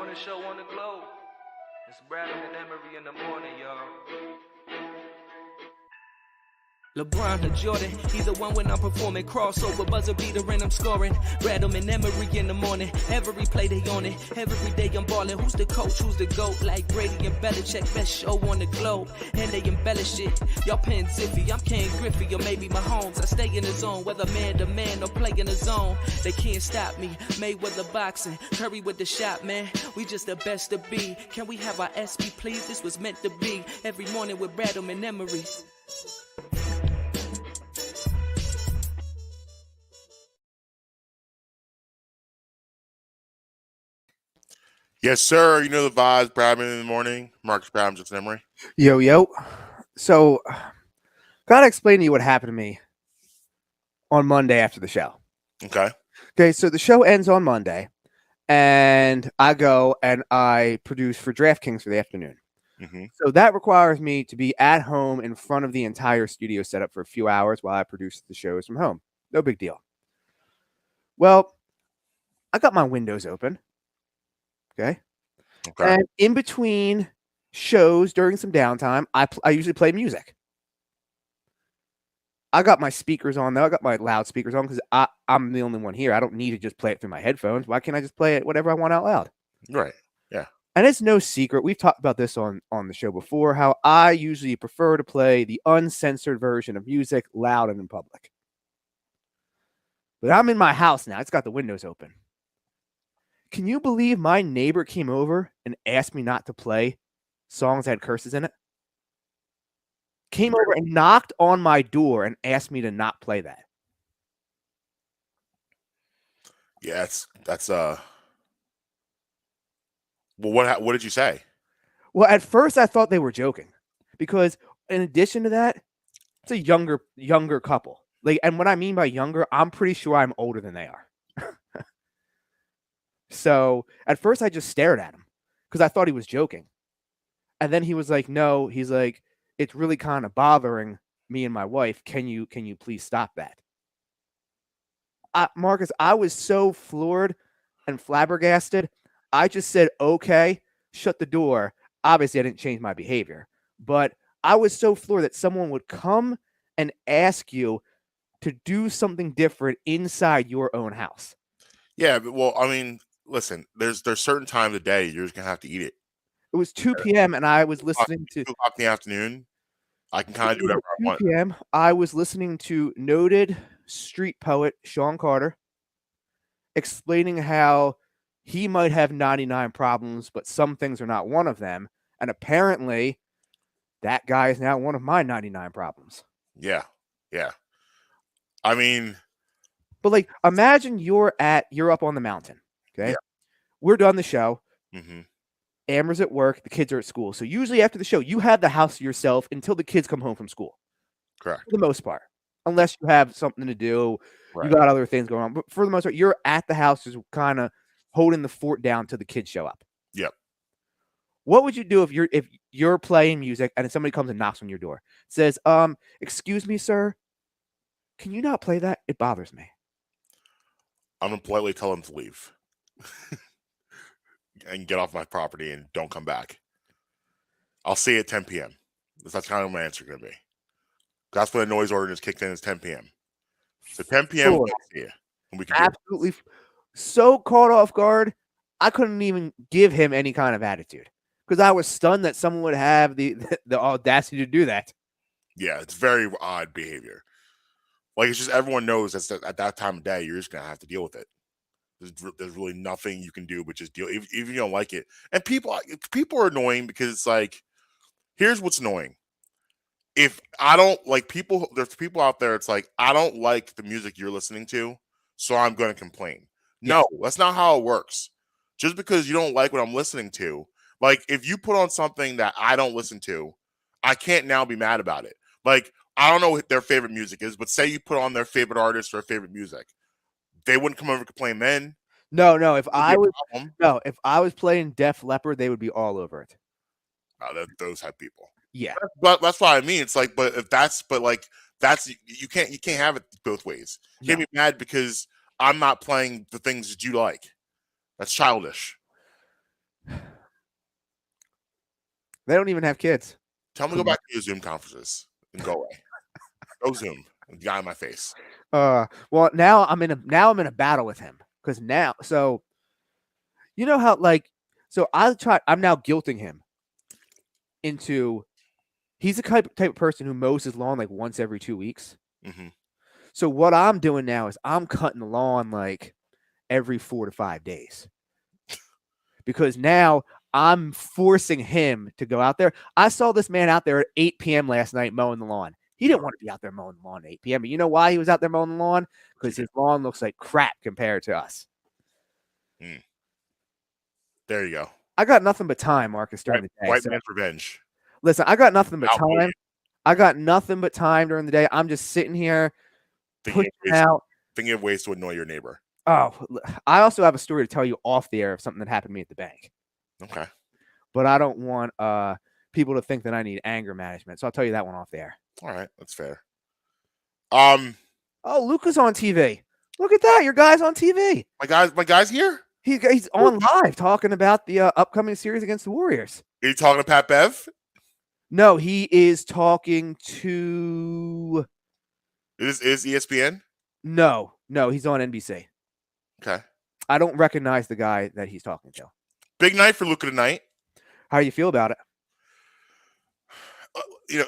funniest show on the globe. It's Bradham and Emery in the morning, y'all. LeBron or Jordan, either one when I'm performing. Crossover, buzzer beater and I'm scoring. Bradham and Emery in the morning. Every play they on it. Every day I'm balling. Who's the coach? Who's the GOAT? Like Brady and Belichick, best show on the globe. And they embellish it. Y'all paying Ziffy, I'm Ken Griffey or maybe Mahomes. I stay in the zone, whether man to man or play in the zone. They can't stop me. Mayweather boxing, Curry with the shot, man. We just the best to be. Can we have our SP, please? This was meant to be. Every morning with Bradham and Emery. Yes, sir. You know the vibes. Bradman in the morning. Marcus Bradham, Justin Emery. Yo. So, gotta explain to you what happened to me on Monday after the show. Okay, so the show ends on Monday, and I go and I produce for DraftKings for the afternoon. Mm-hmm. So that requires me to be at home in front of the entire studio setup for a few hours while I produce the shows from home. No big deal. Well, I got my windows open. Okay. And in between shows during some downtime, I usually play music. I got my speakers on though. I got my loudspeakers on because I'm the only one here. I don't need to just play it through my headphones. Why can't I just play it whatever I want out loud? Right. Yeah. And it's no secret. We've talked about this on the show before, how I usually prefer to play the uncensored version of music loud and in public. But I'm in my house now. It's got the windows open. Can you believe my neighbor came over and asked me not to play songs that had curses in it? Came over and knocked on my door and asked me to not play that. Yeah, that's Well, what did you say? Well, at first I thought they were joking because in addition to that, it's a younger couple. Like, and what I mean by younger, I'm pretty sure I'm older than they are. So at first I just stared at him because I thought he was joking. And then he was like, no, he's like, it's really kind of bothering me and my wife. Can you please stop that? Marcus, I was so floored and flabbergasted. I just said, okay, shut the door. Obviously, I didn't change my behavior, but I was so floored that someone would come and ask you to do something different inside your own house. Yeah, but, well, I mean, listen, there's certain times of day you're just gonna have to eat it. It was 2 p.m. and I was listening to 2 o'clock in the afternoon. I can kind of do whatever I want. 2 p.m. I was listening to noted street poet Sean Carter explaining how he might have 99 problems, but some things are not one of them. And apparently, that guy is now one of my 99 problems. Yeah. I mean, but like, imagine you're up on the mountain. Okay, yeah. We're done the show. Mm-hmm. Amber's at work. The kids are at school. So usually after the show, you have the house to yourself until the kids come home from school. Correct. For the most part, unless you have something to do, right. You got other things going on. But for the most part, you're at the house, just kind of holding the fort down till the kids show up. Yep. What would you do if you're playing music and somebody comes and knocks on your door, says, "Excuse me, sir, can you not play that? It bothers me." I'm gonna politely tell them to leave and get off my property and don't come back. I'll see you at 10 p.m. That's kind of my answer going to be. That's when the noise ordinance kicked in. Is 10 p.m. So 10 p.m. Sure. We'll see you, and we can absolutely so caught off guard. I couldn't even give him any kind of attitude because I was stunned that someone would have the audacity to do that. Yeah, it's very odd behavior. Like, it's just everyone knows that at that time of day, you're just going to have to deal with it. There's really nothing you can do but just deal, even if you don't like it. And people are annoying because it's like, here's what's annoying. If I don't like people, there's people out there, it's like, I don't like the music you're listening to, so I'm going to complain. No, that's not how it works. Just because you don't like what I'm listening to, like, if you put on something that I don't listen to, I can't now be mad about it. Like, I don't know what their favorite music is, but say you put on their favorite artist or favorite music. They wouldn't come over and complain then. No. If I was playing Def Leppard, they would be all over it. Those type of people. Yeah, but that's what I mean. It's like, but you can't have it both ways. You can't be mad because I'm not playing the things that you like. That's childish. They don't even have kids. Tell them to go back to your Zoom conferences and go away. Go Zoom. The guy in my face. Well, now I'm in a battle with him because now, so you know how I'm now guilting him into. He's the type of person who mows his lawn like once every 2 weeks. Mm-hmm. So what I'm doing now is I'm cutting the lawn like every 4 to 5 days because now I'm forcing him to go out there. I saw this man out there at 8 p.m. last night mowing the lawn. He didn't want to be out there mowing the lawn at 8 p.m. But you know why he was out there mowing the lawn? Because his lawn looks like crap compared to us. There you go. I got nothing but time, Marcus, during the day. White man's revenge. Listen, I got nothing but time. I got nothing but time during the day. I'm just sitting here thinking of ways to annoy your neighbor. Oh, I also have a story to tell you off the air of something that happened to me at the bank. Okay. But I don't want people to think that I need anger management. So I'll tell you that one off the air. All right. That's fair. Oh, Luca's on TV. Look at that. Your guy's on TV. My guy's here? He's on live talking about the upcoming series against the Warriors. Are you talking to Pat Bev? No, he is talking to. Is ESPN? No, he's on NBC. Okay. I don't recognize the guy that he's talking to. Big night for Luka tonight. How do you feel about it?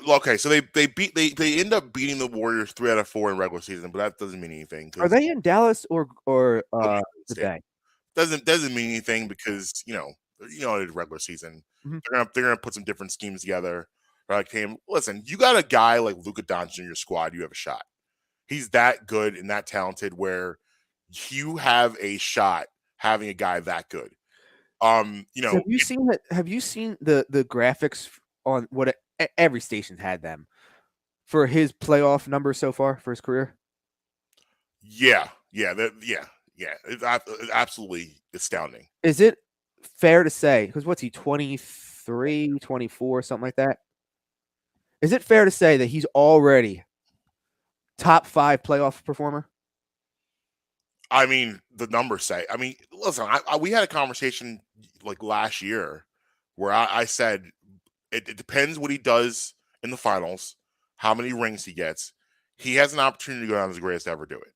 Okay, so they end up beating the Warriors 3 out of 4 in regular season, but that doesn't mean anything. Are they in Dallas or the Bay? Doesn't mean anything because it's regular season. Mm-hmm. They're gonna put some different schemes together. Like, hey, listen, you got a guy like Luka Doncic in your squad, you have a shot. He's that good and that talented where you have a shot having a guy that good. Have you seen that? Have you seen the graphics on what every station's had them for his playoff numbers so far for his career? Yeah. It's absolutely astounding. Is it fair to say, because what's he, 23, 24, something like that? Is it fair to say that he's already top 5 playoff performer? I mean, the numbers say. I mean, listen, we had a conversation like last year where I said it depends what he does in the finals, how many rings he gets. He has an opportunity to go down as the greatest to ever do it.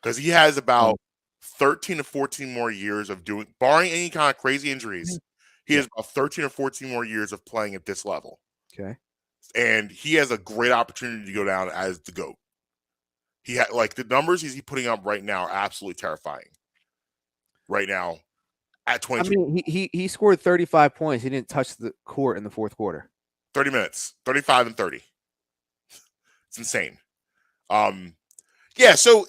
Because he has about 13 to 14 more years of doing, barring any kind of crazy injuries, he has about 13 or 14 more years of playing at this level. Okay. And he has a great opportunity to go down as the GOAT. He had the numbers he's putting up right now are absolutely terrifying. Right now, at 22. I mean, he scored 35 points. He didn't touch the court in the fourth quarter. 30 minutes, 35 and 30. It's insane. So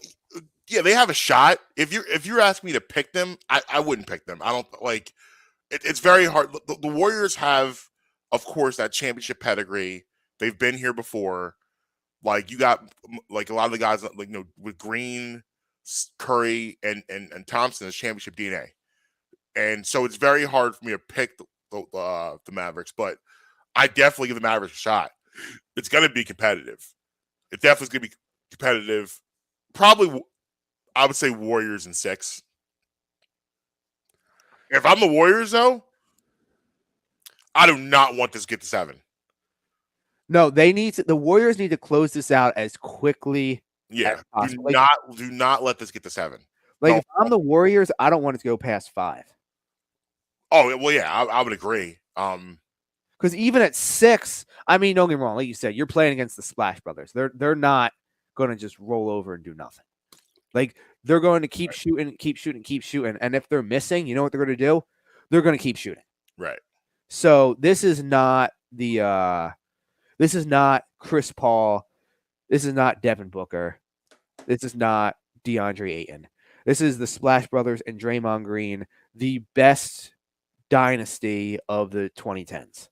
they have a shot. If you're asking me to pick them, I wouldn't pick them. I don't like. It's very hard. The Warriors have, of course, that championship pedigree. They've been here before. Like, you got like a lot of the guys with Green, Curry, and Thompson as championship DNA, and so it's very hard for me to pick the Mavericks. But I definitely give the Mavericks a shot. It's going to be competitive. It definitely is going to be competitive. Probably, I would say Warriors in 6. If I'm the Warriors, though, I do not want this to get to 7. No, the Warriors need to close this out as quickly as possible. Do not let this get to 7. If I'm the Warriors, I don't want it to go past 5. Oh, well, yeah, I would agree. Because even at 6, I mean, don't get me wrong, like you said, you're playing against the Splash Brothers. They're not going to just roll over and do nothing. Like, they're going to keep shooting. And if they're missing, you know what they're going to do? They're going to keep shooting. Right. So this is not this is not Chris Paul. This is not Devin Booker. This is not DeAndre Ayton. This is the Splash Brothers and Draymond Green, the best dynasty of the 2010s.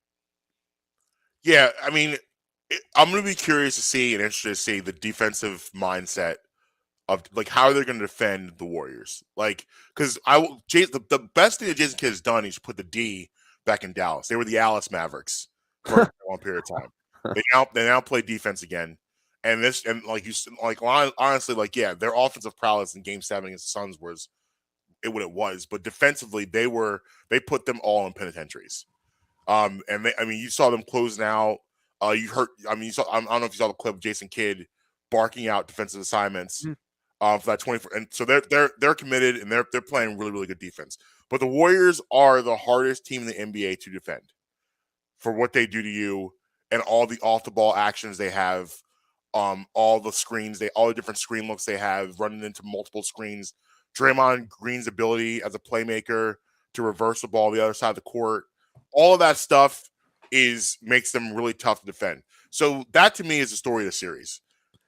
Yeah, I mean, I'm going to be curious to see and interested to see the defensive mindset of how they're going to defend the Warriors. Because the best thing that Jason Kidd has done is put the D back in Dallas. They were the Alice Mavericks for a long period of time. They now play defense again, and honestly, their offensive prowess in Game 7 against the Suns was what it was, but defensively they put them all in penitentiaries. And they, I mean, you saw them closing out. You heard, I mean, you saw, I don't know if you saw the clip of Jason Kidd barking out defensive assignments for that 24. And so they're committed and they're playing really, really good defense. But the Warriors are the hardest team in the NBA to defend for what they do to you and all the off the ball actions they have. All the screens, all the different screen looks they have, running into multiple screens. Draymond Green's ability as a playmaker to reverse the ball the other side of the court, all of that stuff makes them really tough to defend. So that to me is the story of the series,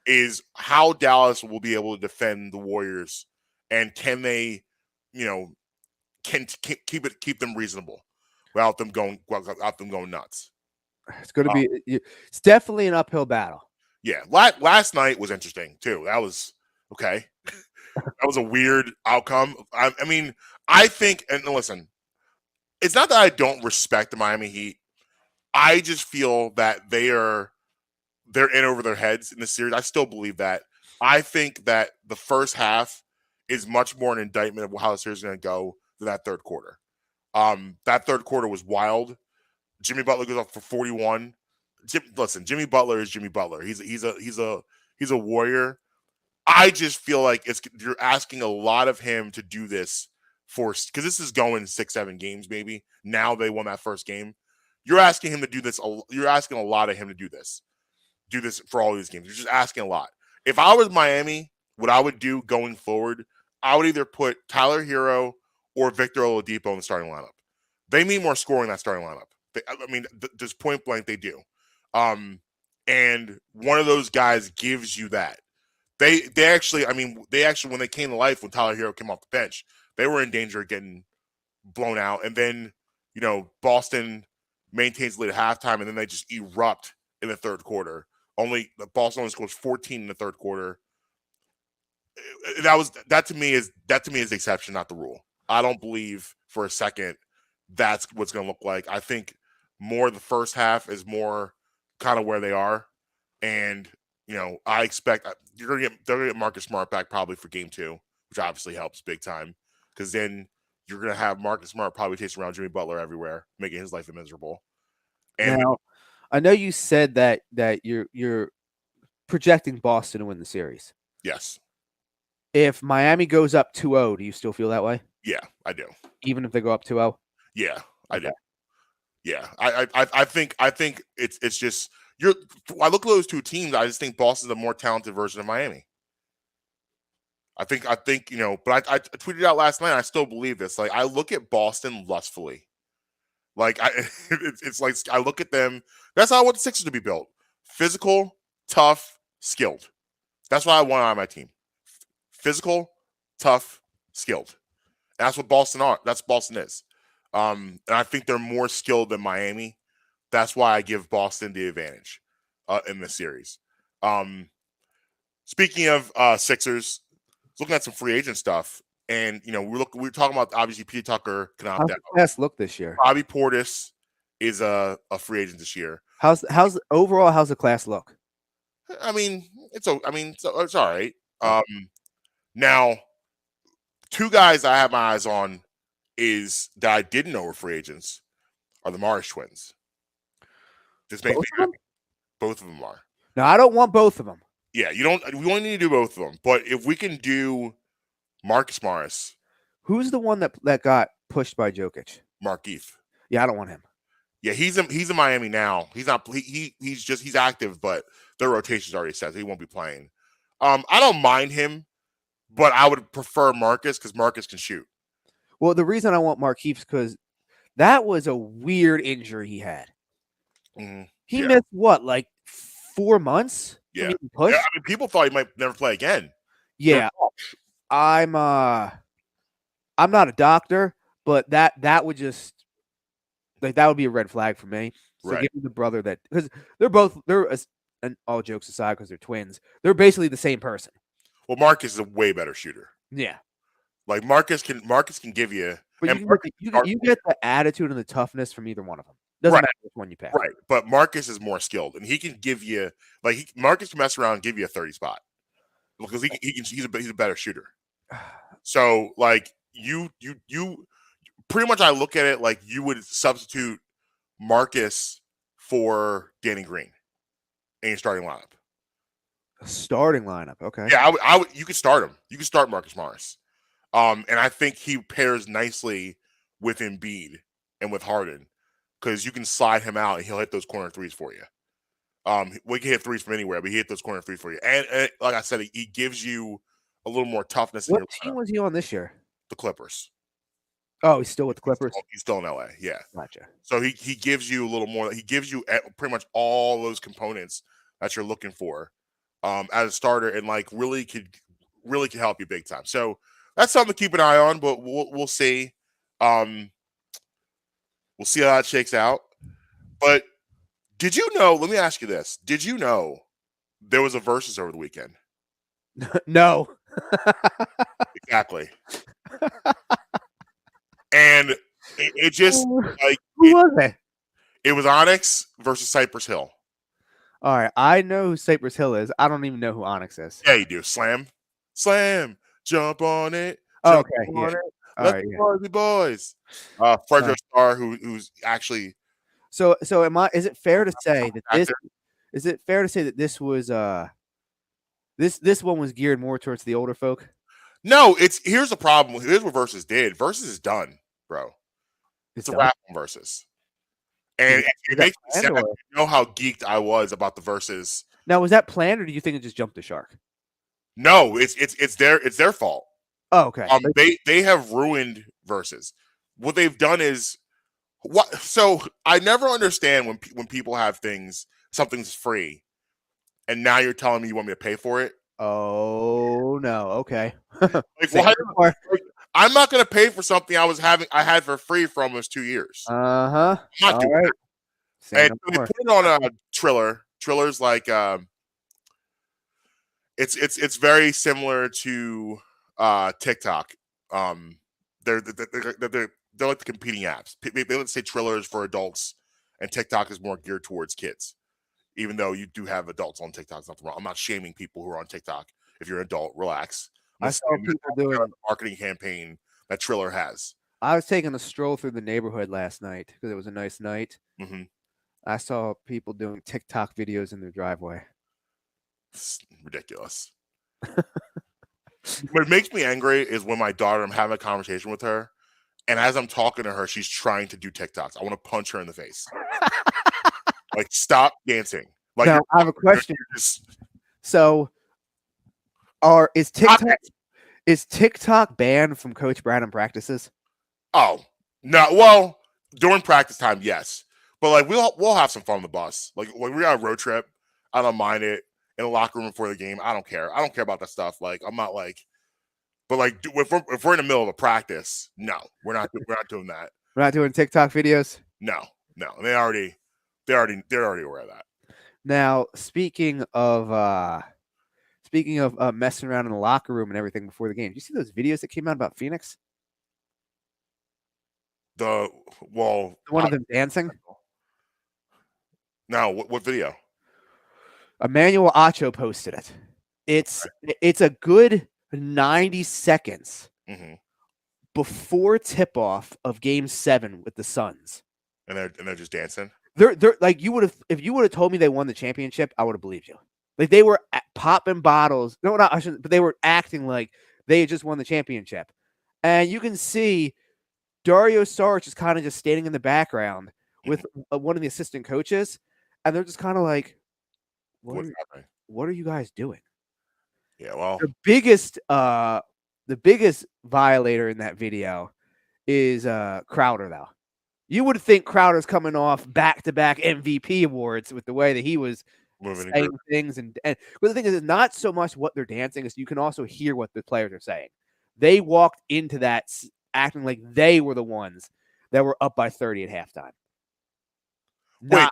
is how Dallas will be able to defend the Warriors, and can they, can keep them reasonable without them going nuts. It's going to be. It's definitely an uphill battle. Yeah, last night was interesting too. That was okay. That was a weird outcome. I mean, I think, and listen, it's not that I don't respect the Miami Heat. I just feel that they're in over their heads in the series. I still believe that. I think that the first half is much more an indictment of how the series is going to go than that third quarter. That third quarter was wild. Jimmy Butler goes up for 41. Listen, Jimmy Butler is Jimmy Butler. He's a warrior. I just feel like you're asking a lot of him to do this because this is going 6-7 games maybe. Now they won that first game. You're asking him to do this. You're asking a lot of him to do this for all these games. You're just asking a lot. If I was Miami, what I would do going forward, I would either put Tyler Hero or Victor Oladipo in the starting lineup. They need more scoring in that starting lineup. Just point blank, they do. And one of those guys gives you that. They actually, when they came to life, when Tyler Hero came off the bench, they were in danger of getting blown out. And then, Boston maintains the lead at halftime, and then they just erupt in the third quarter. Boston only scores 14 in the third quarter. That to me is the exception, not the rule. I don't believe for a second that's what's going to look like. I think more the first half is more kind of where they are, and I expect they're gonna get Marcus Smart back probably for game 2, which obviously helps big time, because then you're gonna have Marcus Smart probably chasing around Jimmy Butler everywhere, making his life miserable. And now, I know you said that you're projecting Boston to win the series. Yes. If Miami goes up 2-0, do you still feel that way? Yeah, I do. Even if they go up 2-0? Yeah, I do. Yeah, I think it's just I look at those two teams. I just think Boston's a more talented version of Miami. I think but I tweeted out last night. I still believe this. Like, I look at Boston lustfully. Like it's like I look at them. That's how I want the Sixers to be built: physical, tough, skilled. That's what I want on my team: physical, tough, skilled. And that's what Boston are. That's what Boston is. And I think they're more skilled than Miami. That's why I give Boston the advantage in this series. Speaking of Sixers, looking at some free agent stuff, and we're talking about, obviously, PJ Tucker can opt out. How's the class look this year? Bobby Portis is a free agent this year. How's the class look? It's all right. Now, two guys I have my eyes on that I didn't know were free agents are the Morris twins. This makes me happy. Both of them are. No, I don't want both of them. Yeah, we only need to do both of them. But if we can do Marcus Morris. Who's the one that got pushed by Jokic? Markieff. Yeah, I don't want him. Yeah, he's in Miami now. He's not. He's active, but their rotation's already set, so he won't be playing. I don't mind him, but I would prefer Marcus because Marcus can shoot. Well, the reason I want Markieff is because that was a weird injury he had. Mm-hmm. He missed what, like 4 months? Yeah. People thought he might never play again. Yeah. I'm not a doctor, but that would just that would be a red flag for me. So right. Give me the brother because and all jokes aside, because they're twins, they're basically the same person. Well, Marcus is a way better shooter. Yeah. Like Marcus can give you, but you get the attitude and the toughness from either one of them. Doesn't matter which one you pick. Right. But Marcus is more skilled, and he can give you Marcus can mess around and give you a 30 spot because he's a better shooter. So like you pretty much, I look at it like you would substitute Marcus for Danny Green in your starting lineup. A starting lineup. Okay. Yeah, I would. You could start him. You could start Marcus Morris. And I think he pairs nicely with Embiid and with Harden because you can slide him out and he'll hit those corner threes for you. We can hit threes from anywhere, but he hit those corner threes for you. And like I said, he gives you a little more toughness. What team was he on this year? The Clippers. Oh, he's still with the Clippers. He's still in LA. Yeah. Gotcha. So he gives you a little more. He gives you pretty much all those components that you're looking for as a starter, and like really could help you big time. So that's something to keep an eye on. But we'll see. We'll see how that shakes out. But did you know? Let me ask you this: did you know there was a versus over the weekend? No. Exactly. And it just like who was it? It was Onyx versus Cypress Hill. All right, I know who Cypress Hill is. I don't even know who Onyx is. Yeah, you do. Slam, jump on it. Oh, Jump okay, on yeah. it. All Let right, the yeah. boys be boys. Fredro Starr, who's actually So is it fair to say that this was this one was geared more towards the older folk? no. Here's the problem. Here's what Versus did. Versus is done, bro. It's a wrap on Versus, and it makes me sad. You know how geeked I was about the Versus. Now, was that planned, or do you think it just jumped the shark? No, it's their fault. Oh, okay. They have ruined Versus. What they've done is what. So I never understand when people have something's free, and now you're telling me you want me to pay for it. Oh no. Okay. Like, why? I'm not going to pay for something I had for free for almost 2 years. Uh-huh. I'm not doing right. that. And they put it on a Triller. Triller's like it's very similar to TikTok. They're like the competing apps. They let's say Triller is for adults, and TikTok is more geared towards kids. Even though you do have adults on TikTok, nothing wrong. I'm not shaming people who are on TikTok. If you're an adult, relax. I saw people doing a marketing campaign that Triller has. I was taking a stroll through the neighborhood last night because it was a nice night. Mm-hmm. I saw people doing TikTok videos in their driveway. It's ridiculous. What makes me angry is when my daughter, I'm having a conversation with her, and as I'm talking to her, she's trying to do TikToks. I want to punch her in the face. Like, stop dancing. Like, now, I have a question. So, is TikTok banned from Coach Bradham practices? Oh no! Well, during practice time, yes, but like we'll have some fun on the bus. Like when we're on a road trip, I don't mind it. In the locker room before the game, I don't care. I don't care about that stuff. Like I'm not like, but like if we're in the middle of a practice, no, we're not doing that. We're not doing TikTok videos. No. They're already aware of that. Now, speaking of messing around in the locker room and everything before the game, did you see those videos that came out about Phoenix? One of them dancing. No, what video? Emmanuel Acho posted it. It's a good 90 seconds before tip-off of Game 7 with the Suns, and they're just dancing. They're like if you would have told me they won the championship, I would have believed you. Like they were popping bottles. No, not I shouldn't. But they were acting like they had just won the championship, and you can see Dario Saric is kind of just standing in the background with one of the assistant coaches, and they're just kind of like, What are you guys doing? Yeah, well, the biggest violator in that video is Crowder, though. You would think Crowder's coming off back-to-back MVP awards with the way that he was saying things, and but the thing is, it's not so much what they're dancing, is you can also hear what the players are saying. They walked into that acting like they were the ones that were up by 30 at halftime. Wait,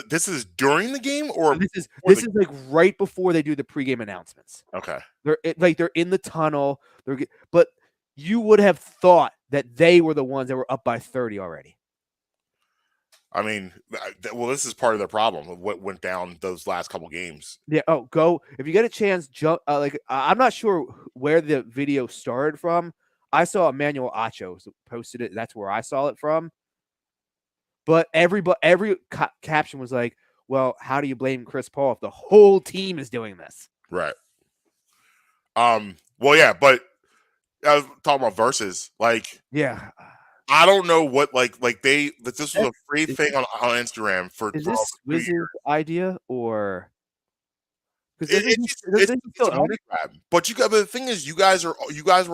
this is during the game, or this is like right before they do the pregame announcements. Okay, they're in the tunnel. But you would have thought that they were the ones that were up by 30 already. I mean, well, this is part of the problem of what went down those last couple games. Yeah. Oh, go if you get a chance. Jump. I'm not sure where the video started from. I saw Emmanuel Acho posted it. That's where I saw it from. But every caption was like, well, how do you blame Chris Paul if the whole team is doing this? Right. Well, yeah, but I was talking about verses. Like, Yeah. I don't know what that this was a free Is thing on Instagram for Is over this 2 Wiz's years. idea or because It's a money grab. But the thing is, you guys were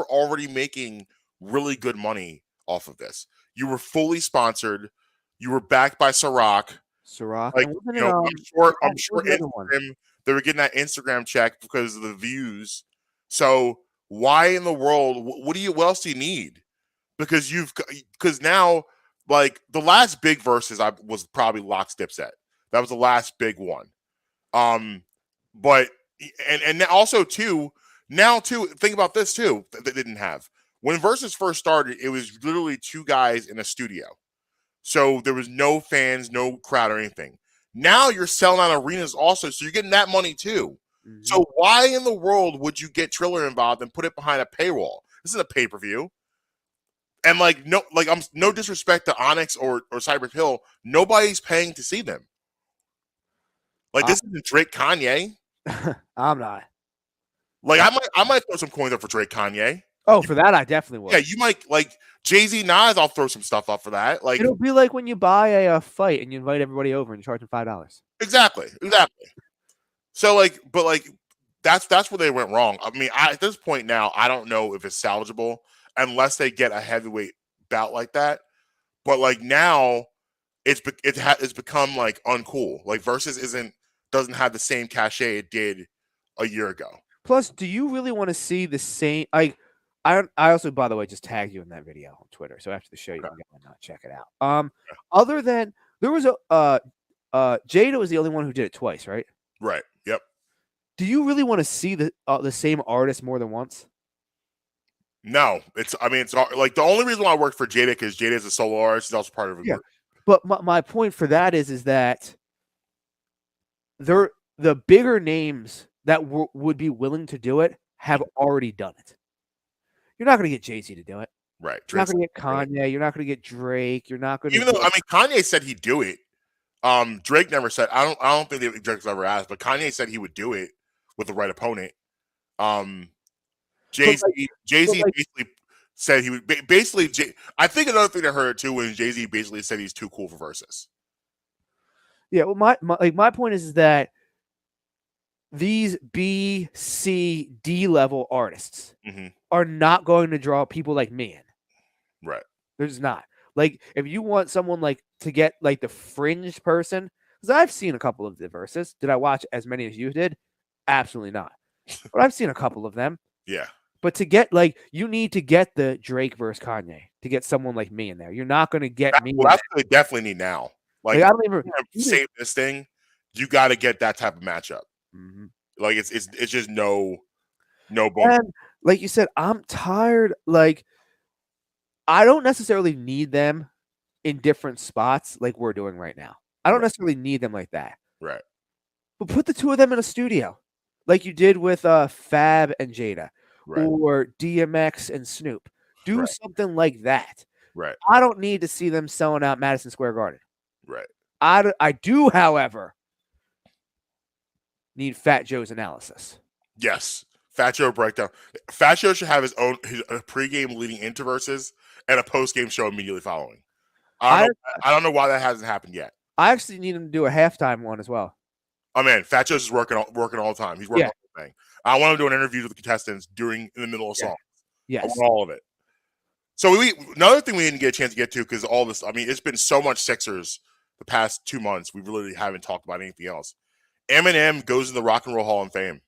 already making really good money off of this. You were fully sponsored. You were backed by Ciroc. Ciroc? Like, And wasn't you it, know, I'm sure what was the other one? Instagram, they were getting that Instagram check because of the views. So why in the world? What else do you need? Because now, like, the last big versus was probably Lox Dipset. That was the last big one. But and also too, think about this too that they didn't have. When versus first started, it was literally 2 guys in a studio. So there was no fans, no crowd or anything. Now you're selling out arenas also, so you're getting that money too. Mhm. So why in the world would you get Triller involved and put it behind a paywall? This is a pay-per-view. And I'm no disrespect to Onyx or Cyber Hill, nobody's paying to see them. Like, this isn't Drake Kanye. I'm not. Like, I might throw some coins up for Drake Kanye. Oh, for that I definitely will. Yeah, you might like Jay-Z Nas. I'll throw some stuff up for that. Like, It'll be like when you buy a fight and you invite everybody over and you charge them $5. exactly. So that's where they went wrong. I mean, at this point now, I don't know if it's salvageable unless they get a heavyweight bout like that. But like now, it's become like uncool. Like versus doesn't have the same cachet it did a year ago. Plus, do you really want to see the same? Like, I also, by the way, just tagged you in that video on Twitter. So after the show, you can go and check it out. Other than there was Jada was the only one who did it twice, right? Right. Yep. Do you really want to see the same artist more than once? No, it's like the only reason why I worked for Jada is Jada is a solo artist. She's also part of a group. But my point for that is that the bigger names that would be willing to do it have already done it. You're not going to get Jay-Z to do it. Right. You're not going to get Kanye. You're not going to get Drake. You're not going to. Even though Kanye said he'd do it. Drake never said. I don't think Drake's ever asked, but Kanye said he would do it with the right opponent. Jay-Z basically said he would. I think another thing I heard too was Jay-Z basically said he's too cool for versus. Yeah, well, my point is that these B, C, D level artists are not going to draw people like me in. Right. They're just not. Like, if you want someone like to get like the fringe person, because I've seen a couple of the verses. Did I watch as many as you did? Absolutely not. But I've seen a couple of them. Yeah. But to get you need to get the Drake versus Kanye to get someone like me in there. You're not going to get me. Well, that's what they definitely need now. Like I don't even save this thing. You got to get that type of matchup. Mm-hmm. Like it's just no bonus. And like you said, I'm tired. Like, I don't necessarily need them in different spots like we're doing right now. I don't necessarily need them like that. Right. But put the two of them in a studio, like you did with Fab and Jada, or DMX and Snoop. Do something like that. Right. I don't need to see them selling out Madison Square Garden. Right. I do, however, need Fat Joe's analysis. Yes. Fat Joe breakdown. Fat Joe should have his pregame leading into verses and a postgame show immediately following. I don't know why that hasn't happened yet. I actually need him to do a halftime one as well. Oh man, Fat Joe's is working all the time. He's working on the thing. I want him to do an interview with the contestants in the middle of songs. Yes. I want all of it. So another thing we didn't get a chance to get to because all this. I mean, it's been so much Sixers the past 2 months. We really haven't talked about anything else. Eminem goes to the Rock and Roll Hall of Fame.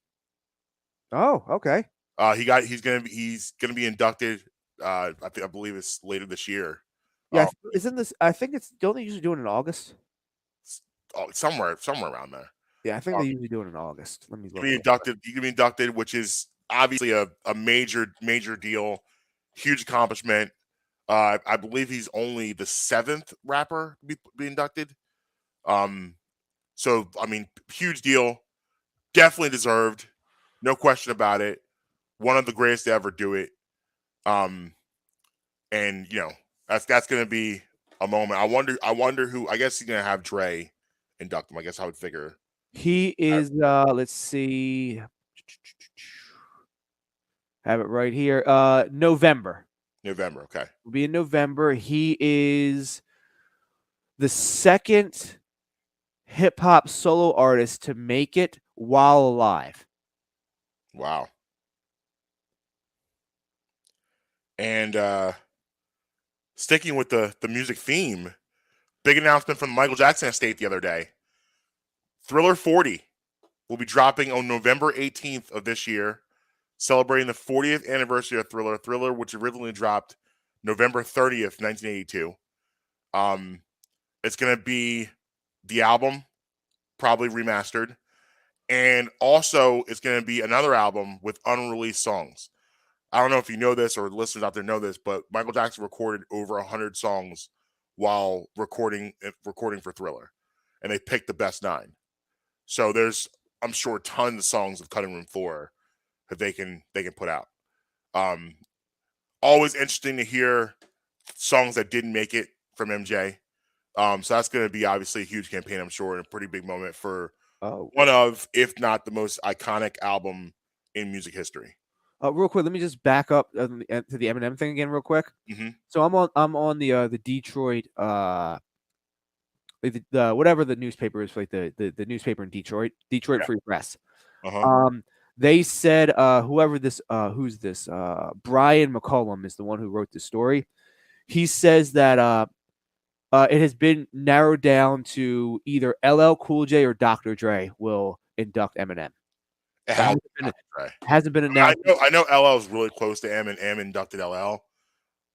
Oh, okay. He's gonna be inducted. I believe it's later this year. Yeah, isn't this? I think don't they usually do it in August? Somewhere around there. Yeah, I think they usually do it in August. Let me look. He can be inducted, which is obviously a major deal, huge accomplishment. I believe he's only the 7th rapper to be inducted. So I mean, huge deal, definitely deserved, no question about it. One of the greatest to ever do it. And you know that's gonna be a moment. I wonder who. I guess he's gonna have Dre induct him. I guess I would figure. He is. Let's see. Have it right here. November. November. Okay. Will be in November. He is the second hip hop solo artist to make it while alive. Wow. And sticking with the music theme, big announcement from the Michael Jackson estate the other day. Thriller 40 will be dropping on November 18th of this year, celebrating the 40th anniversary of Thriller. Thriller, which originally dropped November 30th, 1982. It's going to be the album, probably remastered. And also, it's going to be another album with unreleased songs. I don't know if you know this or listeners out there know this, but Michael Jackson recorded over 100 songs while recording for Thriller, and they picked the best 9. So there's, I'm sure, tons of songs of Cutting Room Floor that they can put out. Always interesting to hear songs that didn't make it from MJ. So that's going to be obviously a huge campaign, I'm sure, and a pretty big moment for one of, if not the most iconic album in music history. Real quick, let me just back up to the Eminem thing again, real quick. Mm-hmm. So I'm on the Detroit the whatever the newspaper is, like the newspaper in Detroit Free Press. Uh-huh. They said who's this Brian McCollum is the one who wrote the story. He says that it has been narrowed down to either LL Cool J or Dr. Dre will induct Eminem. It hasn't been announced. I know LL is really close to M, and M inducted LL,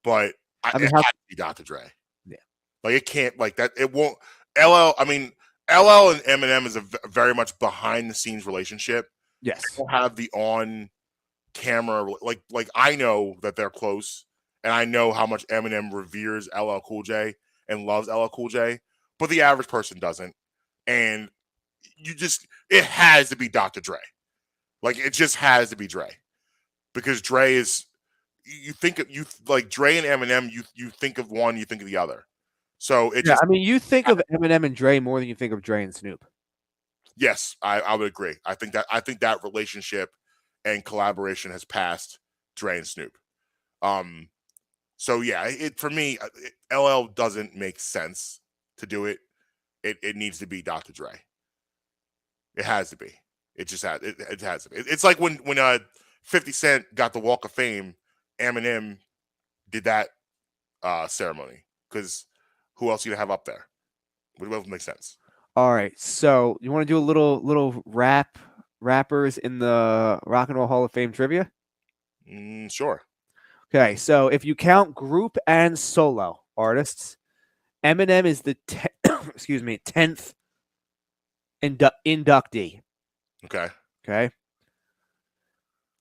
but it has to be Dr. Dre. Yeah, like it can't, like that. It won't. LL. I mean, LL and Eminem is a very much behind the scenes relationship. Yes, they don't have the on camera. Like I know that they're close, and I know how much Eminem reveres LL Cool J and loves LL Cool J, but the average person doesn't. And it has to be Dr. Dre. Like, it just has to be Dre, because Dre is, you like Dre and Eminem, you think of one, you think of the other. So I mean, you think of Eminem and Dre more than you think of Dre and Snoop. Yes, I would agree. I think that relationship and collaboration has passed Dre and Snoop. So yeah, for me, LL doesn't make sense to do it. It needs to be Dr. Dre. It has to be. It just has. It has to be. It's like when 50 Cent got the Walk of Fame, Eminem did that ceremony, because who else you have up there? Would make sense. All right, so you want to do a little rappers in the Rock and Roll Hall of Fame trivia? Sure. Okay, so if you count group and solo artists, Eminem is the 10th inductee. Okay.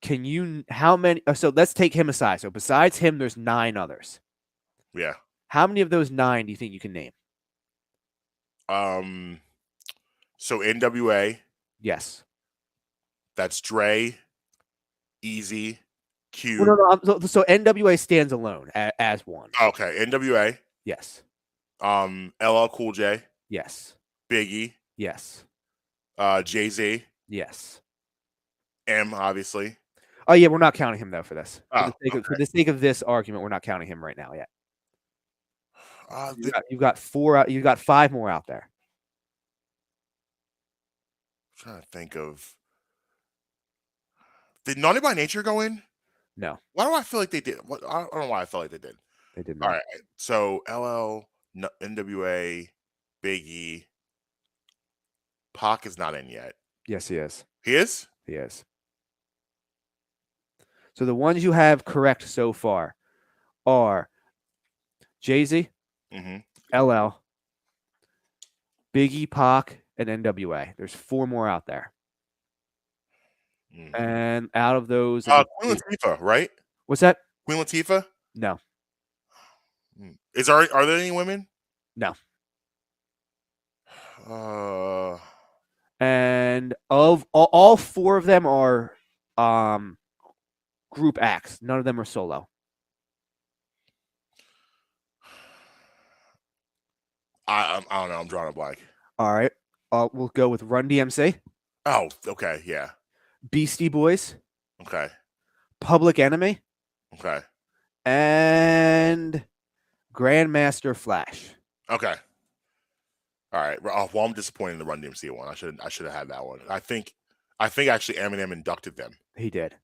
Can you, how many, so let's take him aside. So besides him, there's 9 others. Yeah. How many of those 9 do you think you can name? So NWA. Yes. That's Dre, Easy, Q. Well, no. So NWA stands alone as one. Okay, NWA. Yes. LL Cool J. Yes. Biggie. Yes. Jay-Z. Yes. M, obviously. Oh yeah, we're not counting him though for this. For the sake of this argument, we're not counting him right now yet. You've got 4. You've got 5 more out there. I'm trying to think of. Did Naughty by Nature go in? No. Why do I feel like they did? I don't know why I felt like they did. They did not. All right. So LL, NWA, Biggie, Pac is not in yet. Yes, he is. He is? He is. So the ones you have correct so far are Jay-Z, LL, Biggie, Pac, and NWA. There's 4 more out there. And out of those, Queen Latifah, right? What's that? Queen Latifah? No. Are there any women? No. And of all 4 of them are group acts. None of them are solo. I don't know. I'm drawing a blank. All right. We'll go with Run DMC, Oh, okay, yeah, Beastie Boys, okay, Public Enemy, okay, and Grandmaster Flash. okay. All right. Well, I'm disappointed in the Run DMC one. I should have had that one. I think actually Eminem inducted them. He did.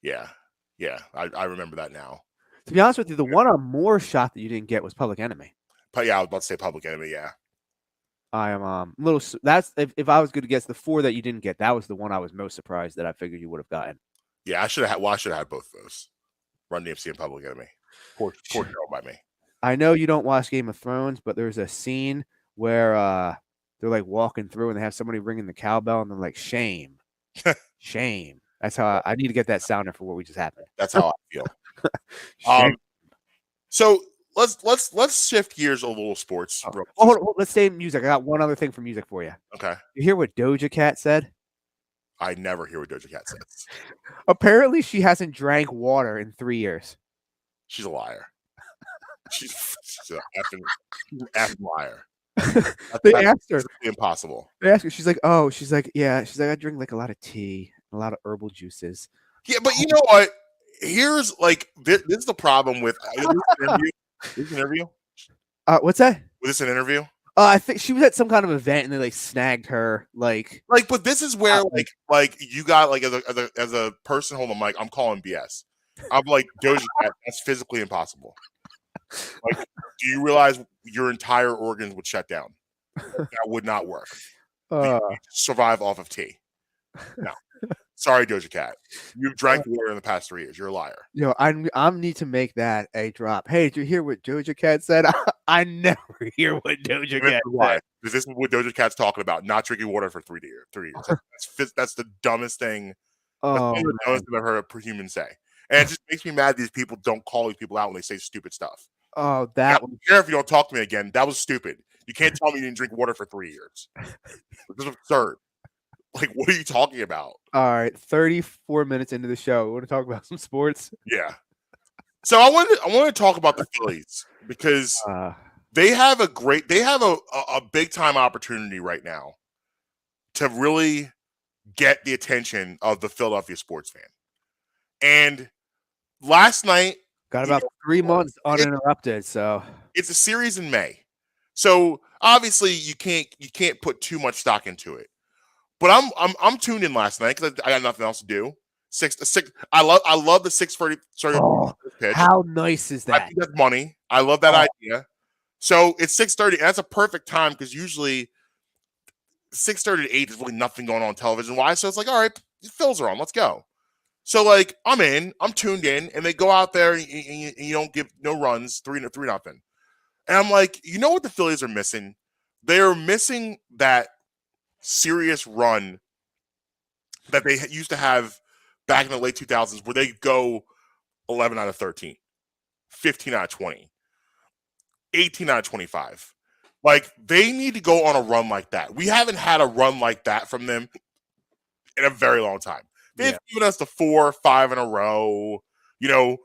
Yeah, yeah. I remember that now. To be honest with you, the one I'm more shocked that you didn't get was Public Enemy. But yeah, I was about to say Public Enemy. Yeah. I am a little. That's if I was going to guess the 4 that you didn't get, that was the one I was most surprised that I figured you would have gotten. Yeah, I should have had. Well, I should have had both of those. Run DMC and Public Enemy. Poor girl by me. I know you don't watch Game of Thrones, but there's a scene where they're like walking through and they have somebody ringing the cowbell and they're like, "Shame, shame." That's how I need to get that sounder for what we just happened. That's how I feel. Shame. So let's shift gears a little. Sports. Hold on, let's stay in music. I got one other thing for music for you. Okay. You hear what Doja Cat said? I never hear what Doja Cat says. Apparently, she hasn't drank water in 3 years. She's a liar. She's an effing liar. They asked her. Impossible. They asked her. She's like, "Oh, she's like, yeah." She's like, "I drink like a lot of tea, a lot of herbal juices." Yeah, but you know what? Here's like this is the problem with this interview. What's that? Was this an interview? I think she was at some kind of event and they like snagged her. Like, but this is where like you got like as a person holding the mic, I'm calling BS. I'm like, Doja Cat, that's physically impossible. Like, do you realize your entire organs would shut down? That would not work. You survive off of tea. No. Sorry, Doja Cat. You've drank water in the past 3 years. You're a liar. Yo, I need to make that a drop. Hey, did you hear what Doja Cat said? I never hear what Doja Cat said. Because this is what Doja Cat's talking about, not drinking water for 3 years. That's the dumbest thing. That's the dumbest thing I've heard a human say. And it just makes me mad these people don't call these people out when they say stupid stuff. Oh, that I don't care if you don't talk to me again. That was stupid. You can't tell me you didn't drink water for 3 years. This is absurd. Like, what are you talking about? All right, 34 minutes into the show. We want to talk about some sports? Yeah. So I want to talk about the Phillies because they have a big time opportunity right now to really get the attention of the Philadelphia sports fan. And last night got about 3 months uninterrupted, so it's a series in May. So obviously you can't put too much stock into it. But I'm tuned in last night because I got nothing else to do. Six. I love the 6:30 pitch. How nice is that? I think that's money. I love that idea. So it's 6:30, and that's a perfect time because usually 6:30 to 8 is really nothing going on television. Why? So it's like, all right, the Phils are on. Let's go. So like I'm tuned in, and they go out there and you don't give no runs, 3-0. And I'm like, you know what the Phillies are missing? They are missing that serious run that they used to have back in the late 2000s where they go 11 out of 13, 15 out of 20, 18 out of 25. Like, they need to go on a run like that. We haven't had a run like that from them in a very long time. They've given us the 4 or 5 in a row, you know,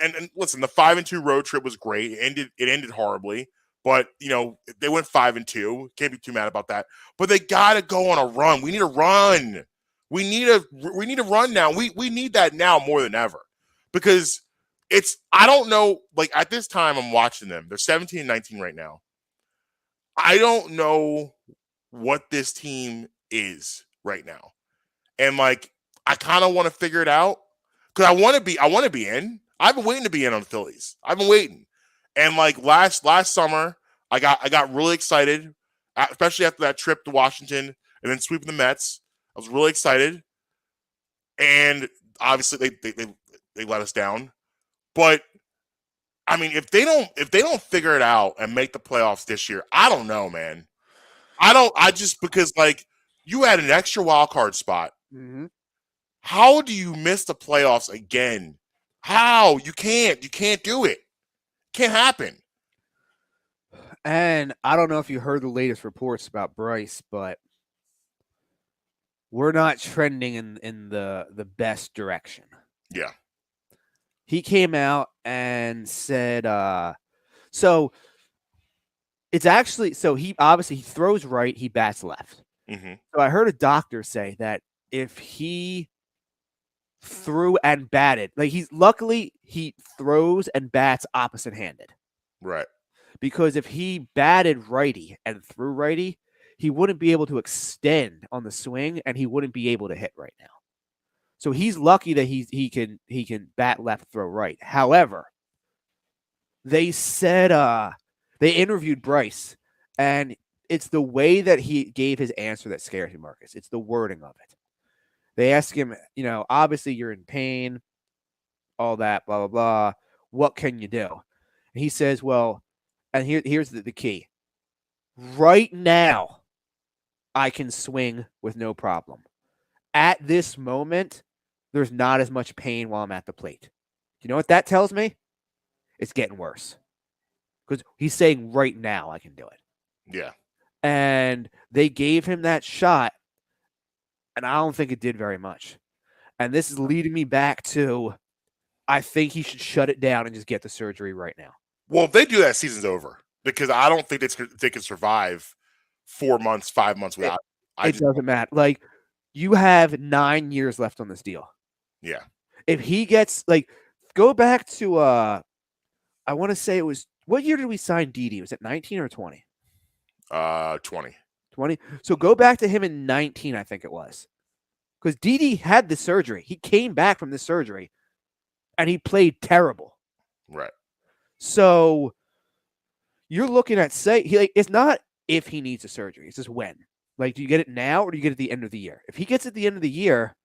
and listen, the 5-2 road trip was great. It ended horribly. But, you know, they went 5-2. Can't be too mad about that. But they got to go on a run. We need a run. We need a run now. We need that now more than ever. Because I don't know, like at this time I'm watching them. They're 17-19 right now. I don't know what this team is right now. And like I kind of want to figure it out. Because I want to be in. I've been waiting to be in on the Phillies. I've been waiting. And like last summer, I got really excited, especially after that trip to Washington and then sweeping the Mets. I was really excited, and obviously they let us down. But I mean, if they don't figure it out and make the playoffs this year, I don't know, man. Because like you had an extra wild card spot. Mm-hmm. How do you miss the playoffs again? How? You can't do it. Can't happen. And I don't know if you heard the latest reports about Bryce, but we're not trending in the best direction. Yeah. He came out and said, so It's actually so he obviously he throws right, he bats left. Mm-hmm. So I heard a doctor say that if he threw and batted, like he throws and bats opposite handed. Right. Because if he batted righty and threw righty, he wouldn't be able to extend on the swing and he wouldn't be able to hit right now. So he's lucky that he can bat left, throw right. However, they said they interviewed Bryce, and it's the way that he gave his answer that scares me, Marcus. It's the wording of it. They ask him, obviously you're in pain, all that, blah blah blah. What can you do? And he says, well, and here's the key. Right now, I can swing with no problem. At this moment, there's not as much pain while I'm at the plate. You know what that tells me? It's getting worse. Because he's saying right now I can do it. Yeah. And they gave him that shot, and I don't think it did very much. And this is leading me back to I think he should shut it down and just get the surgery right now. Well, if they do that, season's over. Because I don't think they can survive 4 months, 5 months without it. It doesn't matter. Like, you have 9 years left on this deal. Yeah. If he gets, go back to, I want to say it was, what year did we sign Didi? Was it 19 or 20? 20. 20? So go back to him in 19, I think it was. Because Didi had the surgery. He came back from the surgery, and he played terrible. Right. So you're looking at it's not if he needs a surgery, it's just when. Like, do you get it now or do you get it at the end of the year? If he gets it at the end of the year,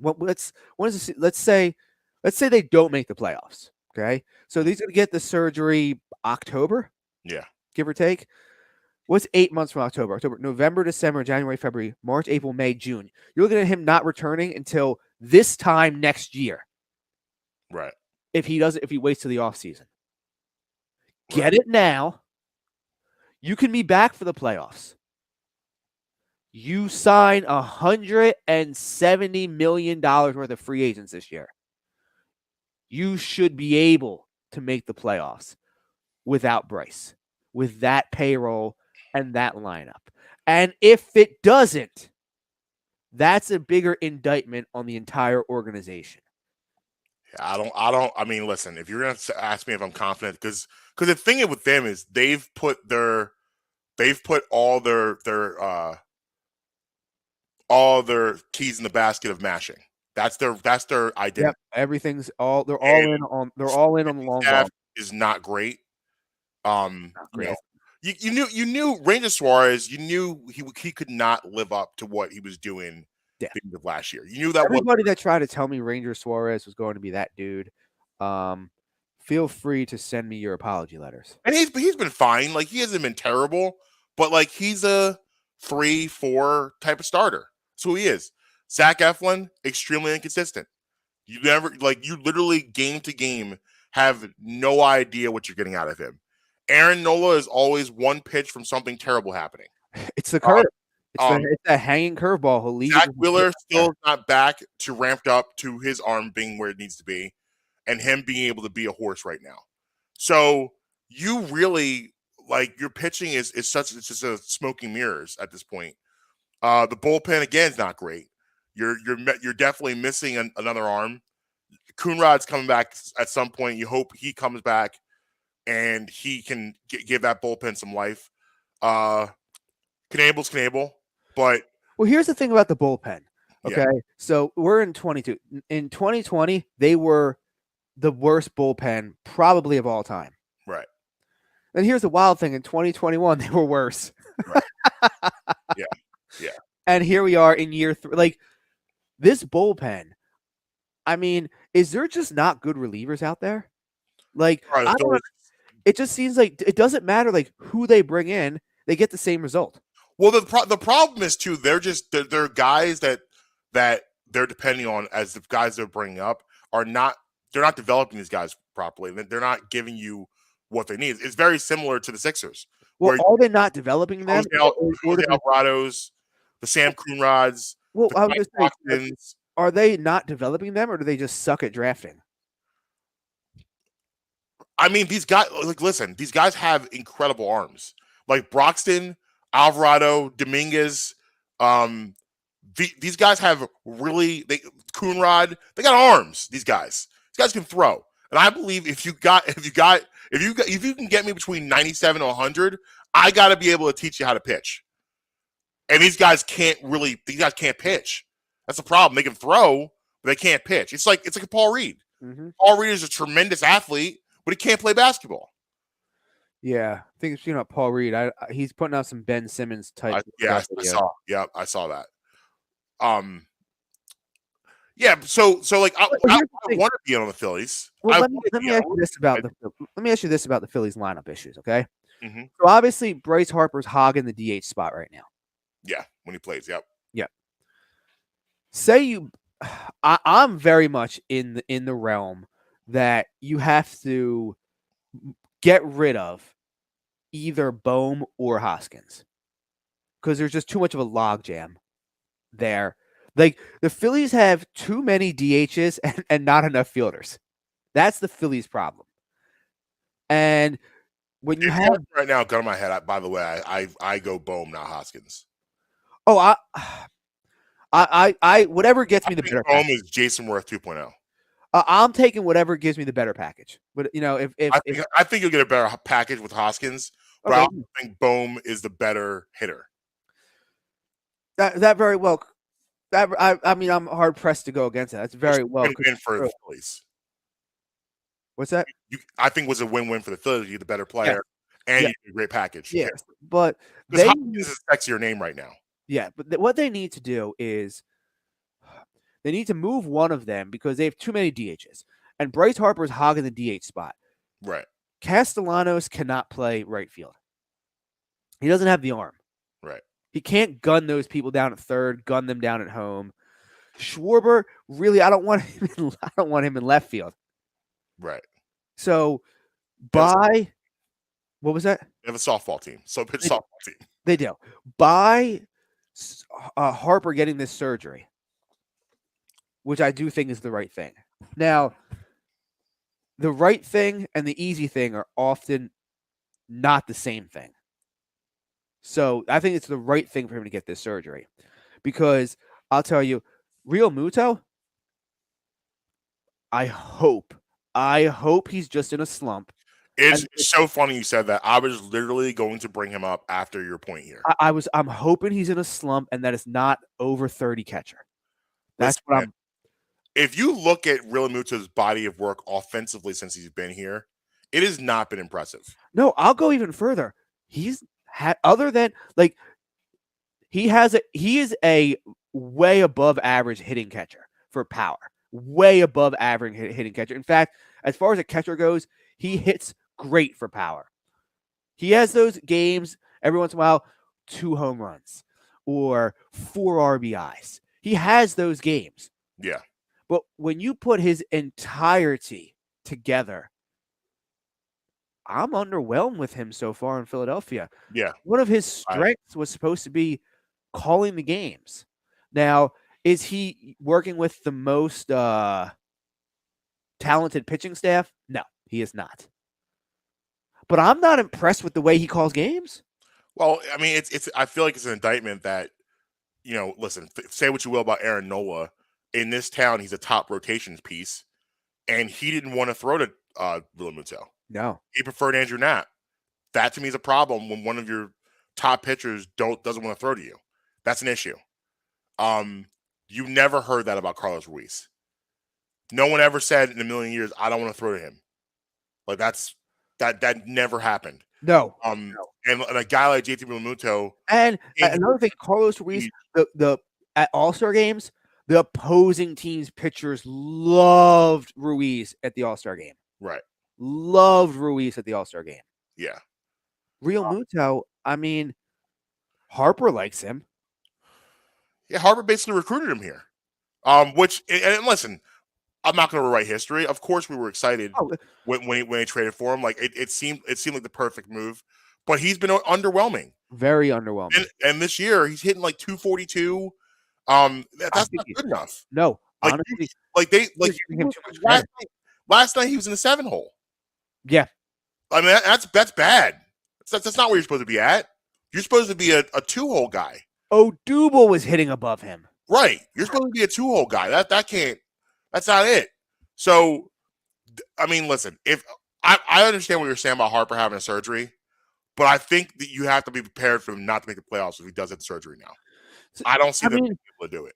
let's say they don't make the playoffs. Okay, so he's going to get the surgery October. Yeah, give or take. What's 8 months from October? October, November, December, January, February, March, April, May, June. You're looking at him not returning until this time next year. Right. If he waits till the offseason. Get it now. You can be back for the playoffs. You sign $170 million worth of free agents this year. You should be able to make the playoffs without Bryce, with that payroll and that lineup. And if it doesn't, that's a bigger indictment on the entire organization. I mean, listen, if you're going to ask me if I'm confident, because the thing with them is they've put all their keys in the basket of mashing. That's their identity. Yep, everything's all they're all in on the long ball. Is not great. Not great. You knew Ranger Suarez. You knew he could not live up to what he was doing. The end of last year. You knew that everybody that tried to tell me Ranger Suarez was going to be that dude. Feel free to send me your apology letters. And he's been fine. Like, he hasn't been terrible, but like, he's a 3-4 type of starter. That's who he is. Zach Eflin, extremely inconsistent. You literally game to game have no idea what you're getting out of him. Aaron Nola is always one pitch from something terrible happening. It's the curve. It's a hanging curveball. Zach Wheeler still not back to ramped up to his arm being where it needs to be, and him being able to be a horse right now. So you really your pitching is it's just a smoking mirrors at this point. The bullpen again is not great. You're definitely missing another arm. Coonrod's coming back at some point. You hope he comes back and he can give that bullpen some life. Knable's Knable. But here's the thing about the bullpen. Okay, so we're in 22. In 2020, they were the worst bullpen probably of all time. Right. And here's the wild thing: in 2021, they were worse. Right. Yeah. And here we are in year 3. This bullpen. I mean, is there just not good relievers out there? It just seems like it doesn't matter who they bring in; they get the same result. Well, the problem is too. They're guys that they're depending on as the guys they're bringing up they're not developing these guys properly. They're not giving you what they need. It's very similar to the Sixers. Well, are they not developing them? Jose Alvarado's, the Sam Coonrods. Well, I was just saying, are they not developing them, or do they just suck at drafting? I mean, these guys, like, listen, these guys have incredible arms. Like Broxton, Alvarado, Dominguez. These guys have Coonrod. They got arms. These guys can throw. And I believe if you can get me between 97 to 100, I got to be able to teach you how to pitch. And these guys can't pitch. That's the problem. They can throw, but they can't pitch. It's like a Paul Reed. Mm-hmm. Paul Reed is a tremendous athlete, but he can't play basketball. Yeah, I think Paul Reed. He's putting out some Ben Simmons type. I saw that. Yeah. So like I want to be on the Phillies. Well, let me ask you this about the Phillies lineup issues. Okay. Mm-hmm. So obviously Bryce Harper's hogging the DH spot right now. Yeah, when he plays. Yep. Say I'm very much in the realm that you have to get rid of either Bohm or Hoskins because there's just too much of a logjam there. Like the Phillies have too many DHs and not enough fielders. That's the Phillies' problem. And when you have right now, gun on my head. By the way, I go Bohm, not Hoskins. Oh, I whatever gets me the better. Bohm is Jason Worth 2.0. I'm taking whatever gives me the better package. But if I think you'll get a better package with Hoskins, but I think Bohm is the better hitter. That very well. I mean, I'm hard pressed to go against that. That's very well. Win for the Phillies. What's that? I think was a win-win for the Phillies. You're the better player, and you get a great package. Yes, but Hoskins is a sexier name right now. Yeah, but what they need to do is they need to move one of them because they have too many DHs. And Bryce Harper is hogging the DH spot. Right. Castellanos cannot play right field. He doesn't have the arm. Right. He can't gun those people down at third, gun them down at home. Schwarber, really, I don't want him in left field. Right. So what was that? They have a softball team. So pitch softball team. They do. By Harper getting this surgery, which I do think is the right thing. Now, the right thing and the easy thing are often not the same thing. So I think it's the right thing for him to get this surgery because I'll tell you, Real Muto, I hope he's just in a slump. It's so funny you said that. I was literally going to bring him up after your point here. I'm hoping he's in a slump and that it's not over 30 catcher. That's what I'm. If you look at Real Muto's body of work offensively since he's been here, it has not been impressive. No, I'll go even further. He's had other than like he is a way above average hitting catcher for power. Way above average hitting catcher. In fact, as far as a catcher goes, he hits great for power. He has those games every once in a while, 2 home runs or 4 RBIs. He has those games. Yeah. But when you put his entirety together, I'm underwhelmed with him so far in Philadelphia. Yeah. One of his strengths was supposed to be calling the games. Now, is he working with the most talented pitching staff? No, he is not. But I'm not impressed with the way he calls games. Well, I mean, it's. I feel like it's an indictment that, listen, say what you will about Aaron Nola. In this town, he's a top rotations piece, and he didn't want to throw to Real Muto. No, he preferred Andrew Knapp. That to me is a problem when one of your top pitchers doesn't want to throw to you. That's an issue. You never heard that about Carlos Ruiz. No one ever said in a million years, "I don't want to throw to him." Like that never happened. No. And a guy like JT Realmuto. And another thing, Carlos Ruiz, the at All-Star games, the opposing team's pitchers loved Ruiz at the All-Star game. Right. Loved Ruiz at the All-Star game. Yeah. Real Muto, I mean, Harper likes him. Yeah, Harper basically recruited him here. Which and listen, I'm not going to rewrite history. Of course, we were excited when he traded for him. Like it seemed like the perfect move, but he's been underwhelming. Very underwhelming. And this year he's hitting like 242. That's not good enough. No, like, honestly, last night he was in the 7 hole. Yeah. I mean, that's bad. That's not where you're supposed to be at. You're supposed to be a 2-hole guy. Odubel was hitting above him. Right. You're supposed to be a 2-hole guy. That's not it. So, I mean, listen, if I understand what you're saying about Harper having a surgery, but I think that you have to be prepared for him not to make the playoffs if he does have the surgery now. I don't see them being able to do it.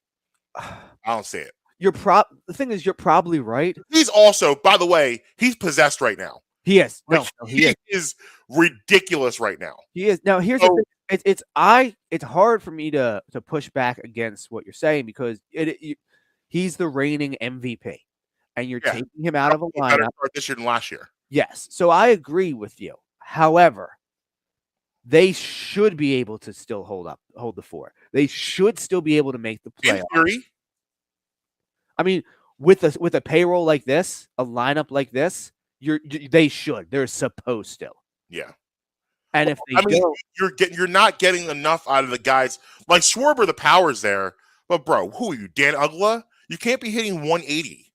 I don't see it. The thing is, you're probably right. He's also, by the way, he's possessed right now. He is. Like, he is ridiculous right now. He is. Now, here's the thing. It's hard for me to push back against what you're saying because he's the reigning MVP, and you're taking him out of a lineup. Better start this year than last year. Yes. So I agree with you. However, they should be able to still hold the 4. They should still be able to make the playoffs. In theory. I mean, with a payroll like this, a lineup like this, they should. They're supposed to. Yeah. And if they don't, you're not getting enough out of the guys like Schwarber. The power's there, but bro, who are you, Dan Uggla? You can't be hitting 180.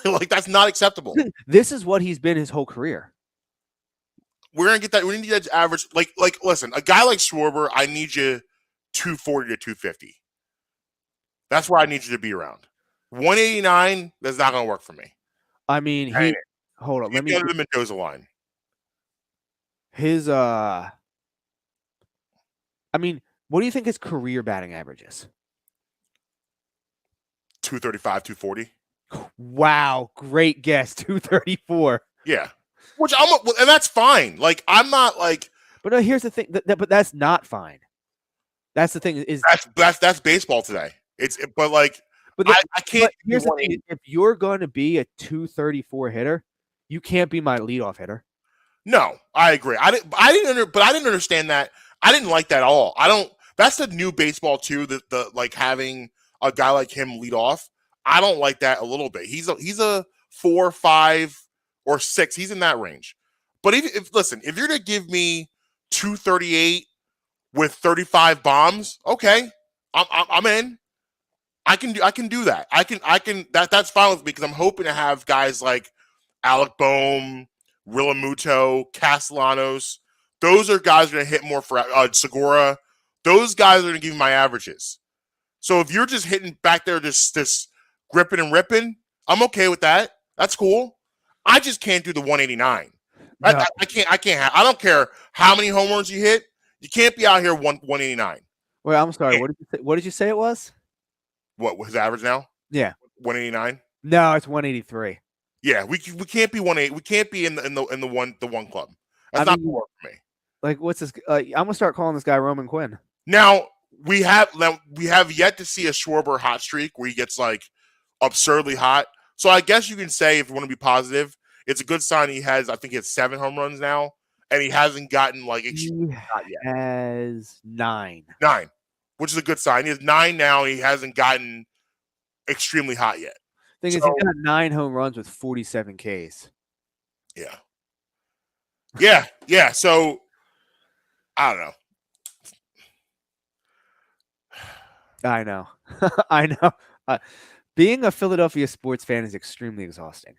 Like that's not acceptable. This is what he's been his whole career. We're gonna get that. We need that average. Like, listen, a guy like Schwarber, I need you 240 to 250. That's where I need you to be around. 189, that's not going to work for me. I mean, hold on. Let me go to the Mendoza line. I mean, what do you think his career batting average is? 235, 240. Wow, great guess. 234. Yeah. And that's fine. Like, I'm not like. But no, here's the thing. But that's not fine. That's the thing. Is that's baseball today. But I can't. But here's the thing: if you're going to be a 234 hitter, you can't be my leadoff hitter. No, I agree. I didn't understand that. I didn't like that at all. That's the new baseball too. The like having a guy like him lead off. I don't like that a little bit. He's a 4, 5, or 6. He's in that range. But if you're to give me 238 with 35 bombs, okay, I'm in. I can do that. That's fine with me because I'm hoping to have guys like Alec Boehm, Realmuto, Castellanos. Those are guys that are going to hit more for Segura. Those guys are going to give me my averages. So if you're just hitting back there, just gripping and ripping, I'm okay with that. That's cool. I just can't do the 189. No. I can't. I don't care how many home runs you hit. You can't be out here 189. Wait, I'm sorry. What did you say it was? What was his average now? Yeah, 189. No, it's 183. Yeah, we can't be 180. We can't be in the one club. That's not gonna work for me. Like, what's this? I'm gonna start calling this guy Roman Quinn. Now we have yet to see a Schwarber hot streak where he gets like absurdly hot. So I guess you can say, if you want to be positive, it's a good sign. He has 7 home runs now, and he hasn't gotten like extremely hot yet. Has 9, which is a good sign. He has 9 now, and he hasn't gotten extremely hot yet. Thing is, he got 9 home runs with 47 Ks. Yeah. So I don't know. I know. I know. Being a Philadelphia sports fan is extremely exhausting.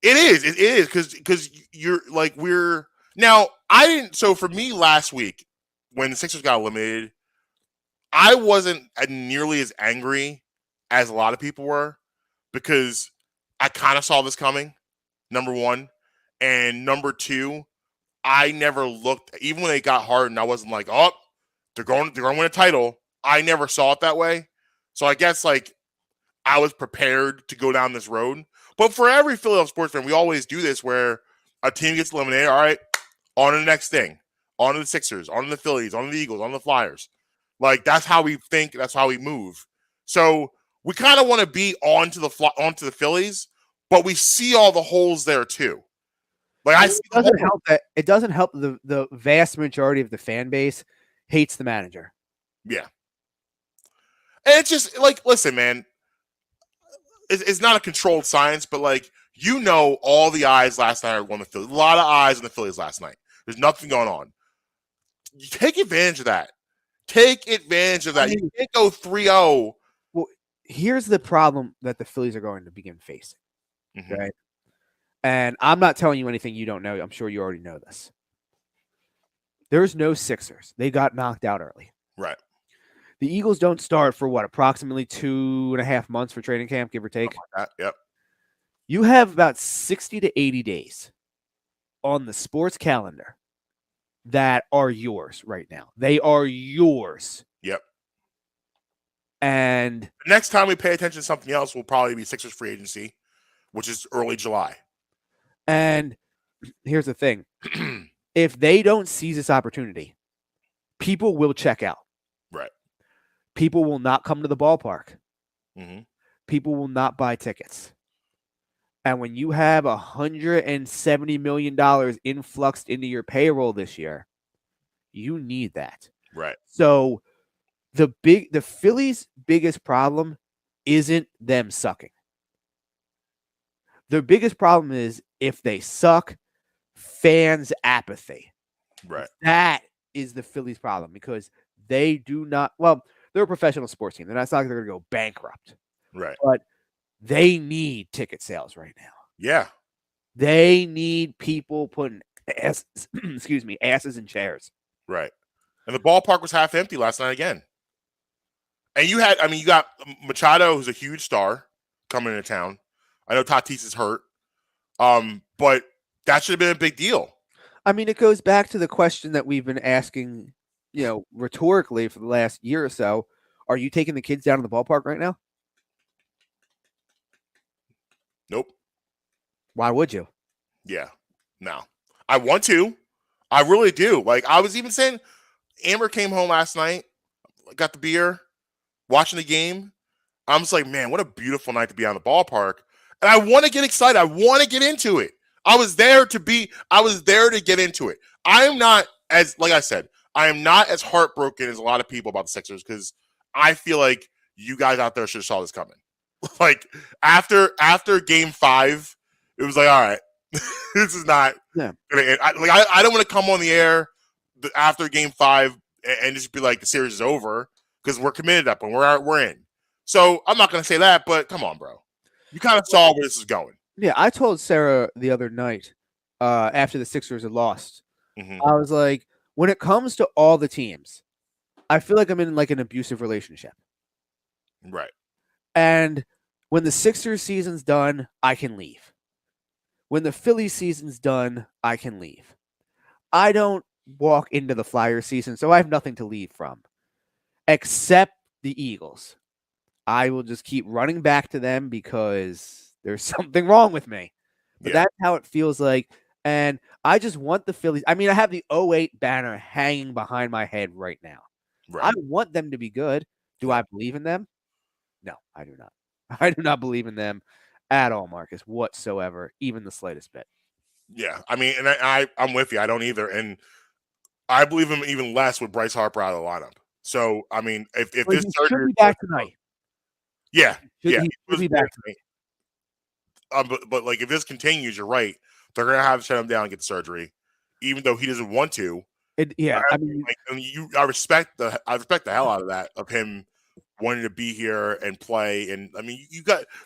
It is because you're like I didn't. So for me last week when the Sixers got eliminated, I wasn't nearly as angry as a lot of people were because I kind of saw this coming. Number one, and number two, I never looked even when they got hard, and I wasn't like, oh, they're going to win a title. I never saw it that way. So I guess like I was prepared to go down this road. But for every Philadelphia sports fan, we always do this where a team gets eliminated. All right, on to the next thing. On to the Sixers, on to the Phillies, on to the Eagles, on to the Flyers. Like, that's how we think. That's how we move. So we kind of want to be onto the Phillies, but we see all the holes there too. Like it doesn't help the vast majority of the fan base hates the manager. Yeah. And it's just like, listen, man, it's not a controlled science, but like, all the eyes last night are on the Phillies. A lot of eyes on the Phillies last night. There's nothing going on. You take advantage of that. You can't go 3-0. Well, here's the problem that the Phillies are going to begin facing. Mm-hmm. Okay. And I'm not telling you anything you don't know. I'm sure you already know this. There's no Sixers. They got knocked out early. Right. The Eagles don't start for approximately 2.5 months for training camp, give or take. Yep. You have about 60 to 80 days on the sports calendar that are yours right now. They are yours. Yep. And the next time we pay attention to something else will probably be Sixers free agency, which is early July. And here's the thing. If they don't seize this opportunity, people will check out. Right. People will not come to the ballpark. Mm-hmm. People will not buy tickets. And when you have $170 million influxed into your payroll this year, you need that. Right. So the Phillies' biggest problem isn't them sucking. Their biggest problem is if they suck, fans' apathy. Right. That is the Phillies' problem because they do not. Well, they're a professional sports team. It's not like they're going to go bankrupt. Right. But they need ticket sales right now. Yeah. They need people putting asses in chairs. Right. And the ballpark was half empty last night again. And you got Machado, who's a huge star, coming into town. I know Tatis is hurt. But that should have been a big deal. I mean, it goes back to the question that we've been asking, rhetorically for the last year or so. Are you taking the kids down to the ballpark right now? Nope. Why would you? Yeah. No. I want to. I really do. Like, I was even saying, Amber came home last night, got the beer, watching the game. I'm just like, man, what a beautiful night to be on the ballpark. And I want to get excited. I want to get into it. I was there to get into it. I am not like I said, I am not as heartbroken as a lot of people about the Sixers because I feel like you guys out there should have saw this coming. Like after game 5, it was like, all right, this is not gonna end. I don't want to come on the air after game 5 and just be like the series is over because we're committed up and we're in. So I'm not gonna say that, but come on, bro. You kind of saw where this is going. Yeah, I told Sarah the other night after the Sixers had lost, I was like, when it comes to all the teams, I feel like I'm in like an abusive relationship. Right. And when the Sixers season's done, I can leave. When the Phillies season's done, I can leave. I don't walk into the Flyers season, so I have nothing to leave from. Except the Eagles. I will just keep running back to them because there's something wrong with me. But that's how it feels like. And I just want the Phillies. I mean, I have the 08 banner hanging behind my head right now. Right. I want them to be good. Do I believe in them? No, I do not. I do not believe in them at all, Marcus, whatsoever, even the slightest bit. Yeah, I mean, and I'm with you. I don't either. And I believe him even less with Bryce Harper out of the lineup. So, I mean, if this surgery should be back tonight. Yeah. He should be back tonight. But like if this continues, you're right. They're gonna have to shut him down and get the surgery, even though he doesn't want to. I respect the hell out of that, of him wanting to be here and play. And I mean,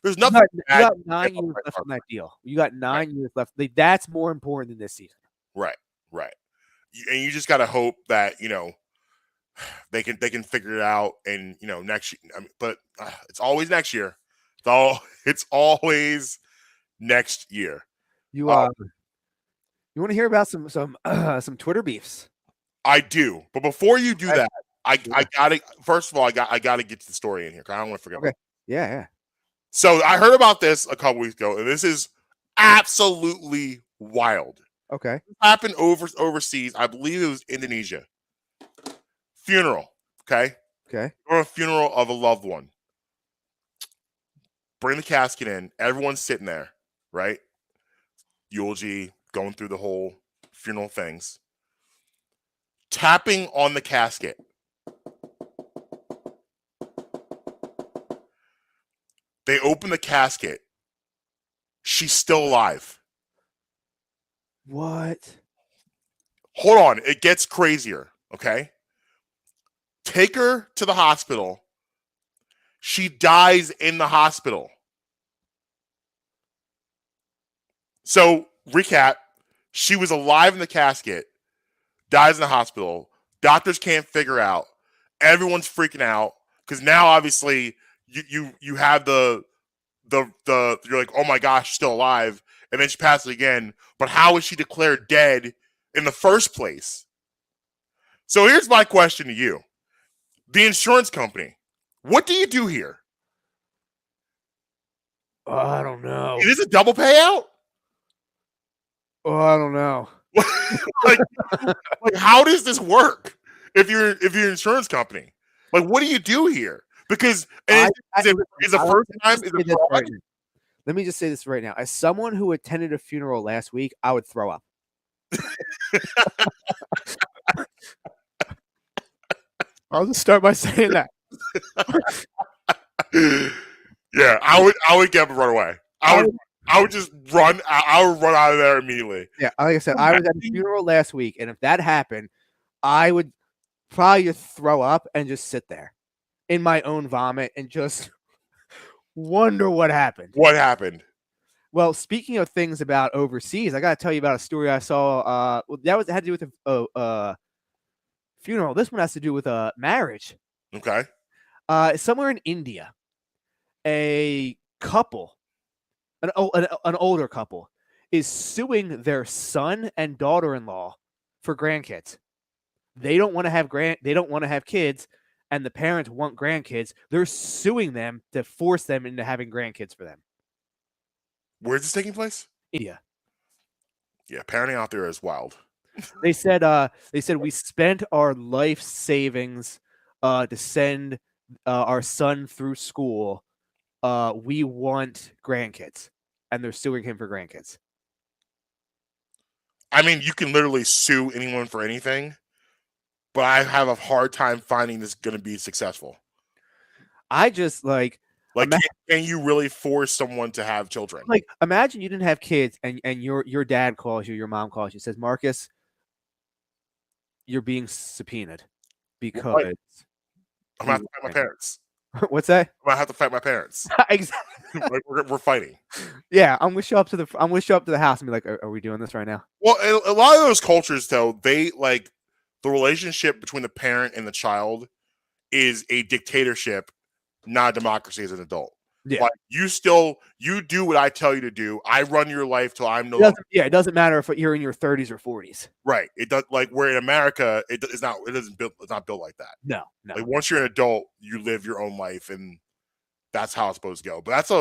there's nothing. You got 9 years left on that deal. You got 9 years left. That's more important than this season. Right. And you just got to hope that they can figure it out. And next year. I mean, but it's always next year. It's always next year. You want to hear about some Twitter beefs? I do, but before you do that, I gotta first of all I gotta get to the story in here because I don't want to forget. Okay. Yeah. So I heard about this a couple weeks ago, and this is absolutely wild. Okay. It happened overseas. I believe it was Indonesia. Funeral. Okay. Or a funeral of a loved one. Bring the casket in. Everyone's sitting there, right? Eulogy, going through the whole funeral things. Tapping on the casket. They open the casket. She's still alive. What? Hold on. It gets crazier, okay? Take her to the hospital. She dies in the hospital. So recap: she was alive in the casket, dies in the hospital. Doctors can't figure out. Everyone's freaking out because now obviously you have the you're like, oh my gosh, she's still alive, and then she passes again. But how was she declared dead in the first place? So here's my question to you: the insurance company, what do you do here? Oh, I don't know. Is this a double payout? Oh, I don't know. like, like, how does this work? If you're an insurance company, like, what do you do here? Because is the first time is a fraud? Let me just say this right now. As someone who attended a funeral last week, I would throw up. I'll just start by saying that. Yeah, I would get up and run away. I would just run. I would run out of there immediately. Yeah, like I said, I was at a funeral last week, and if that happened, I would probably just throw up and just sit there in my own vomit and just wonder what happened. What happened? Well, speaking of things about overseas, I got to tell you about a story I saw. It had to do with a funeral. This one has to do with a marriage. Okay. Somewhere in India, a couple, an older couple, is suing their son and daughter-in-law for grandkids. They don't want to have They don't want to have kids, and the parents want grandkids. They're suing them to force them into having grandkids for them. Where's this taking place? India. Yeah, parenting out there is wild. They said we spent our life savings to send our son through school. We want grandkids, and they're suing him for grandkids. I mean, you can literally sue anyone for anything, but I have a hard time finding this going to be successful. I just like can you really force someone to have children? Like, imagine you didn't have kids, and your dad calls you, your mom calls you, says, Marcus, you're being subpoenaed because I'm gonna have to fight my parents. What's that? I'm gonna have to fight my parents. Exactly. Like we're fighting. Yeah, I'm gonna show up to the house and be like, are we doing this right now? Well, a lot of those cultures, though, they like the relationship between the parent and the child is a dictatorship, not a democracy as an adult. Yeah. Like you do what I tell you to do. I run your life till I'm no longer. Yeah, it doesn't matter if you're in your 30s or 40s. Right. It does. Like where in America, it's not built like that. No. Like once you're an adult, you live your own life, and that's how it's supposed to go. But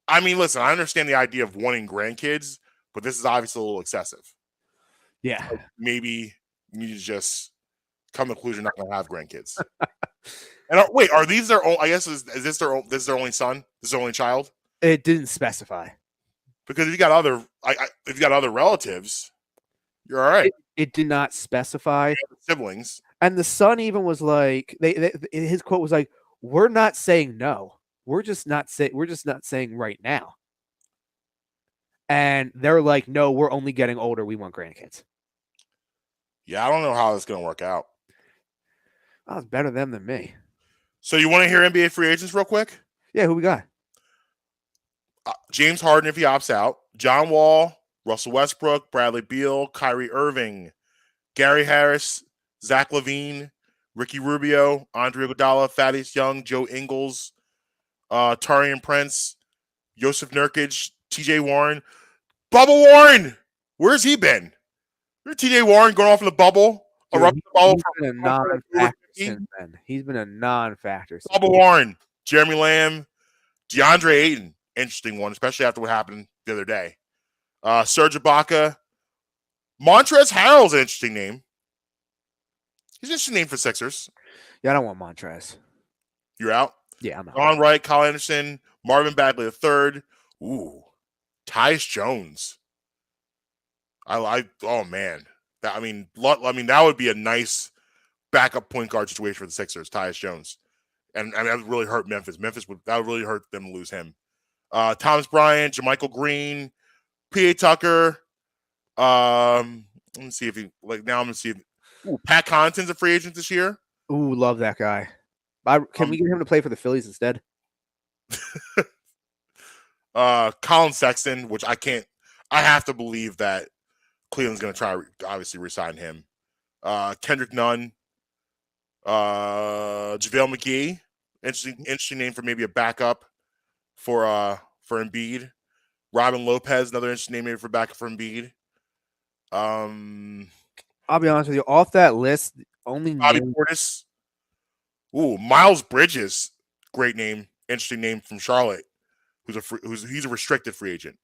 I mean, listen, I understand the idea of wanting grandkids, but this is obviously a little excessive. Yeah. Like maybe you need to just come to the conclusion you're not going to have grandkids. And wait, are these their own? I guess is this their own? This is their only son? This is their only child? It didn't specify. Because if you got other relatives, you're all right. It did not specify Siblings, and the son even was like, his quote was like, "We're not saying no. We're just not saying right now." And they're like, "No, we're only getting older. We want grandkids." Yeah, I don't know how this is going to work out. Oh, it's better them than me. So you want to hear NBA free agents real quick? Yeah, who we got? James Harden if he opts out. John Wall, Russell Westbrook, Bradley Beal, Kyrie Irving, Gary Harris, Zach LaVine, Ricky Rubio, Andre Iguodala, Thaddeus Young, Joe Ingles, Taurean Prince, Joseph Nurkic, TJ Warren. Bubba Warren! Where's he been? TJ Warren going off in the bubble? He's been a non-factor. Bubba Warren, Jeremy Lamb, DeAndre Ayton, interesting one, especially after what happened the other day. Serge Ibaka, Montrezl Harrell's an interesting name. He's an interesting name for Sixers. Yeah, I don't want Montrez. You're out? Yeah, I'm out. Ron Wright, Kyle Anderson, Marvin Bagley III. Ooh, Tyus Jones. Oh man. That would be a nice backup point guard situation for the Sixers, Tyus Jones. And that would really hurt Memphis. That would really hurt them to lose him. Thomas Bryant, JaMychal Green, P.A. Tucker. Let me see if he I'm gonna see if Pat Connaughton's a free agent this year. Ooh, love that guy. Can we get him to play for the Phillies instead? Colin Sexton, which I can't. I have to believe that Cleveland's going to try obviously resign him. Kendrick Nunn, JaVale McGee, interesting name for maybe a backup for Embiid. Robin Lopez, another interesting name maybe for backup for Embiid. I'll be honest with you. Off that list, the only Bobby name Portis. Ooh, Miles Bridges, great name, interesting name from Charlotte, he's a restricted free agent.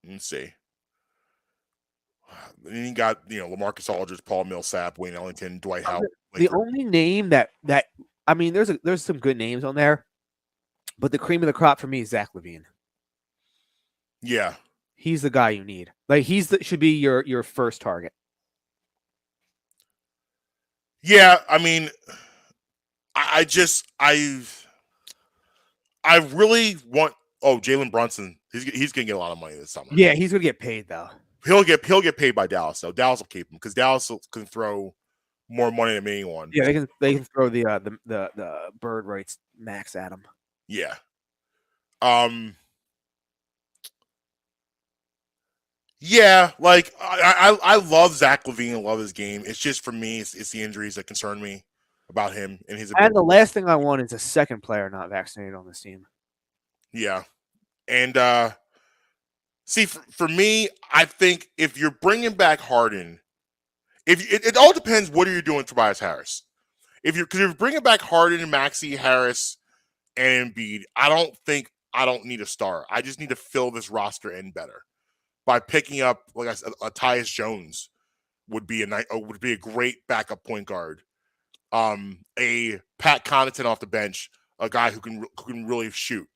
Let's see. Then you got LaMarcus Aldridge, Paul Millsap, Wayne Ellington, Dwight Howard. the only name that I mean, there's some good names on there, but the cream of the crop for me is Zach LaVine. Yeah, he's the guy you need. Like should be your first target. Yeah, I mean, I really want. Oh, Jalen Brunson. He's gonna get a lot of money this summer. Yeah, he's gonna get paid though. He'll get paid by Dallas though. Dallas will keep him because Dallas can throw more money than anyone. Yeah, they can throw the bird rights max at him. Yeah. Yeah, like I love Zach LaVine and love his game. It's just for me, it's the injuries that concern me about him and his ability. And the last thing I want is a second player not vaccinated on this team. Yeah. And see, for me, I think if you're bringing back Harden, it all depends what are you doing with Tobias Harris. Because if you're bringing back Harden and Maxey, Harris, and Embiid, I don't need a star. I just need to fill this roster in better by picking up, like I said, Tyus Jones would be a great backup point guard. A Pat Connaughton off the bench, a guy who can really shoot.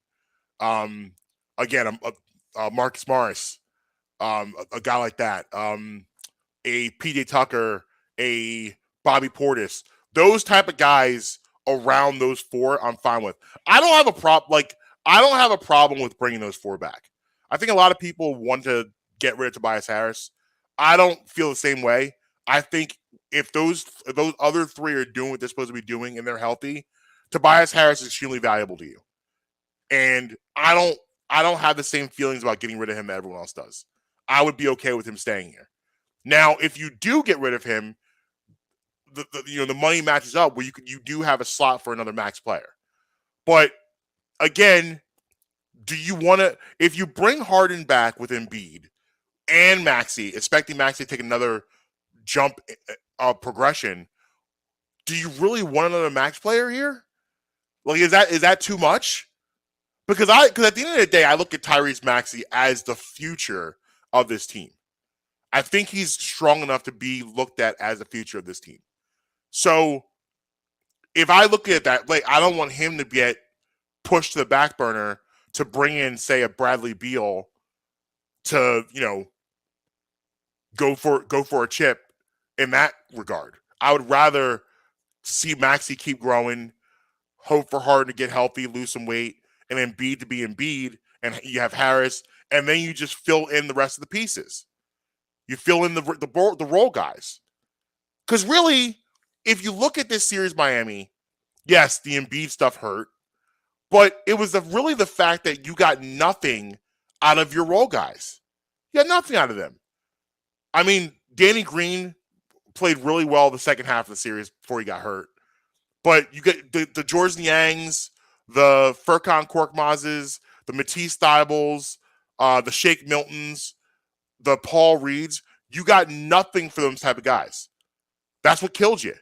Again, Marcus Morris, a guy like that. A PJ Tucker, a Bobby Portis. Those type of guys around those four, I'm fine with. I don't have a problem with bringing those four back. I think a lot of people want to get rid of Tobias Harris. I don't feel the same way. I think if those other three are doing what they're supposed to be doing and they're healthy, Tobias Harris is extremely valuable to you. And I don't have the same feelings about getting rid of him that everyone else does. I would be okay with him staying here. Now, if you do get rid of him, the money matches up where you do have a slot for another max player. But again, do you want to, if you bring Harden back with Embiid and Maxey, expecting Maxey to take another jump progression, do you really want another max player here? Like, is that too much? Because at the end of the day, I look at Tyrese Maxey as the future of this team. I think he's strong enough to be looked at as the future of this team. So if I look at that, like, I don't want him to get pushed to the back burner to bring in, say, a Bradley Beal to, go for a chip in that regard. I would rather see Maxey keep growing, hope for Harden to get healthy, lose some weight, and Embiid to be Embiid, and you have Harris, and then you just fill in the rest of the pieces. You fill in the role guys. Because really, if you look at this series, Miami, yes, the Embiid stuff hurt, but it was really the fact that you got nothing out of your role guys. You got nothing out of them. I mean, Danny Green played really well the second half of the series before he got hurt. But you get the George Niangs, the Furkan Korkmazes, the Matisse Thybulles, the Shake Miltons, the Paul Reeds. You got nothing for those type of guys. That's what killed you.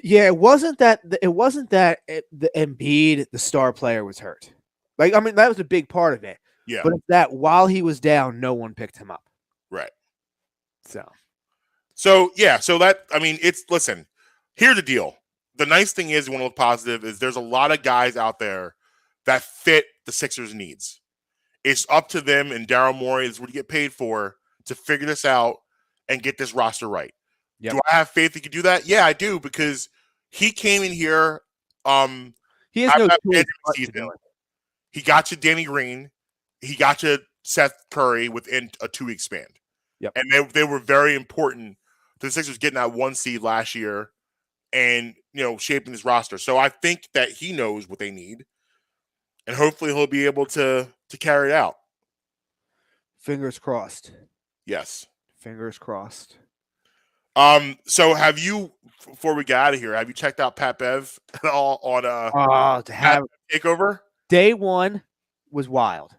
Yeah, it wasn't that the Embiid, the star player, was hurt. Like, I mean, that was a big part of it. Yeah. But it's that while he was down, no one picked him up. Right. So yeah. So that, I mean, listen, here's the deal. The nice thing is, you want to look positive, is there's a lot of guys out there that fit the Sixers' needs. It's up to them, and Daryl Morey is what you get paid for, to figure this out and get this roster right. Yep. Do I have faith he could do that? Yeah, I do, because he came in here. He has no season. He got you Danny Green. He got you Seth Curry within a 2-week span. Yep. And they were very important to the Sixers getting that 1 seed last year and shaping this roster. So I think that he knows what they need, and hopefully he'll be able to carry it out. Fingers crossed. Yes. Fingers crossed. So have you, before we get out of here, have you checked out Pat Bev at all on to have Takeover? Day one was wild.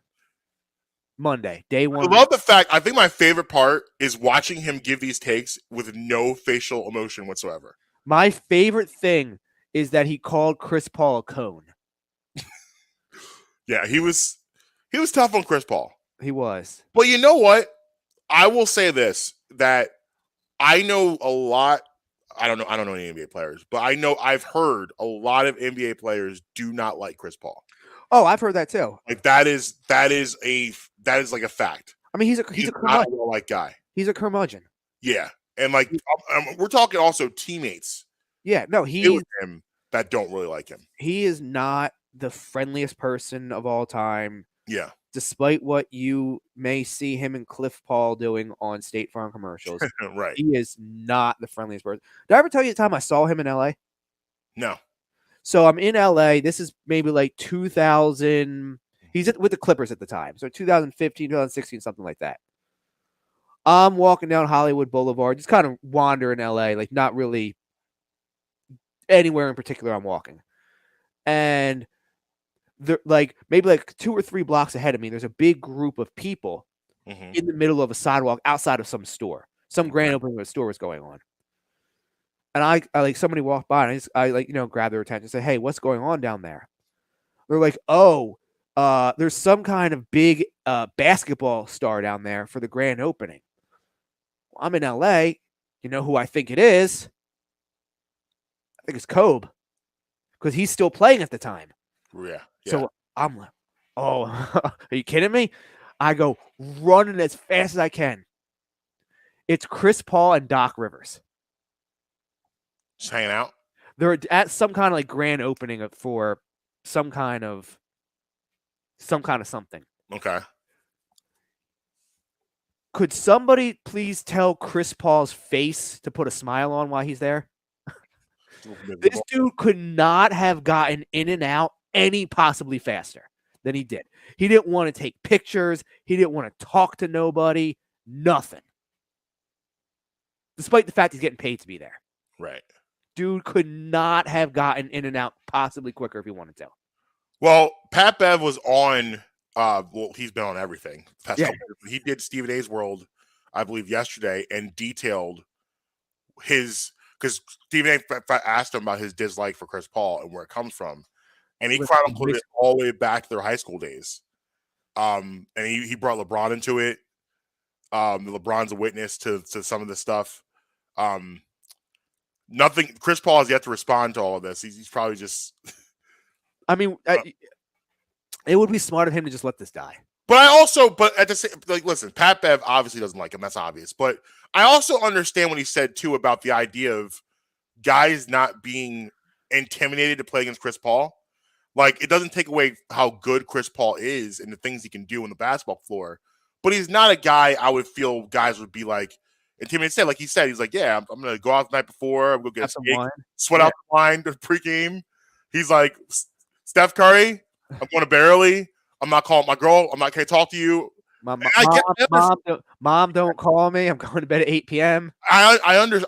Monday, day one. I love the fact, I think my favorite part is watching him give these takes with no facial emotion whatsoever. My favorite thing is that he called Chris Paul a cone. Yeah, he was tough on Chris Paul. He was. But you know what? I will say this, that I know a lot. I don't know any NBA players, but I've heard a lot of NBA players do not like Chris Paul. Oh, I've heard that too. Like that is like a fact. I mean, he's a not a well-liked guy. He's a curmudgeon. Yeah, and like we're talking also teammates. Yeah, no, he's him that don't really like him. He is not the friendliest person of all time. Yeah. Despite what you may see him and Cliff Paul doing on State Farm commercials. Right. He is not the friendliest person. Did I ever tell you the time I saw him in LA? No. So I'm in LA. This is maybe like 2000. He's with the Clippers at the time. So 2015, 2016, something like that. I'm walking down Hollywood Boulevard, just kind of wandering LA, like not really anywhere in particular I'm walking. And maybe 2 or 3 blocks ahead of me, there's a big group of people in the middle of a sidewalk outside of some store. Some grand opening of a store was going on. And I like somebody walked by and I grab their attention and say, "Hey, what's going on down there?" They're like, "Oh, there's some kind of big basketball star down there for the grand opening." Well, I'm in LA. You know who I think it is? I think it's Kobe, because he's still playing at the time. Yeah. So I'm like, "Oh, are you kidding me?" I go running as fast as I can. It's Chris Paul and Doc Rivers. Just hanging out. They're at some kind of grand opening for some kind of something. Okay. Could somebody please tell Chris Paul's face to put a smile on while he's there? This dude could not have gotten in and out any possibly faster than he did. He didn't want to take pictures. He didn't want to talk to nobody. Nothing. Despite the fact he's getting paid to be there. Right. Dude could not have gotten in and out possibly quicker if he wanted to. Well, Pat Bev was on, he's been on everything. He did Stephen A's World, I believe, yesterday, and detailed because Stephen A asked him about his dislike for Chris Paul and where it comes from. And he chronicled it all the way back to their high school days. And he brought LeBron into it. LeBron's a witness to some of this stuff. Nothing. Chris Paul has yet to respond to all of this. He's probably just. I mean, it would be smart of him to just let this die. But at the same, listen, Pat Bev obviously doesn't like him. That's obvious. But I also understand what he said too about the idea of guys not being intimidated to play against Chris Paul. Like, it doesn't take away how good Chris Paul is and the things he can do on the basketball floor. But he's not a guy I would feel guys would be like intimidated. Like he said, he's like, yeah, I'm going to go out the night before. I'm going to get a steak, sweat out the wine pregame. He's like, Steph Curry, I'm going to barely. I'm not calling my girl. Can't talk to you. Mom, don't call me. I'm going to bed at 8 p.m. I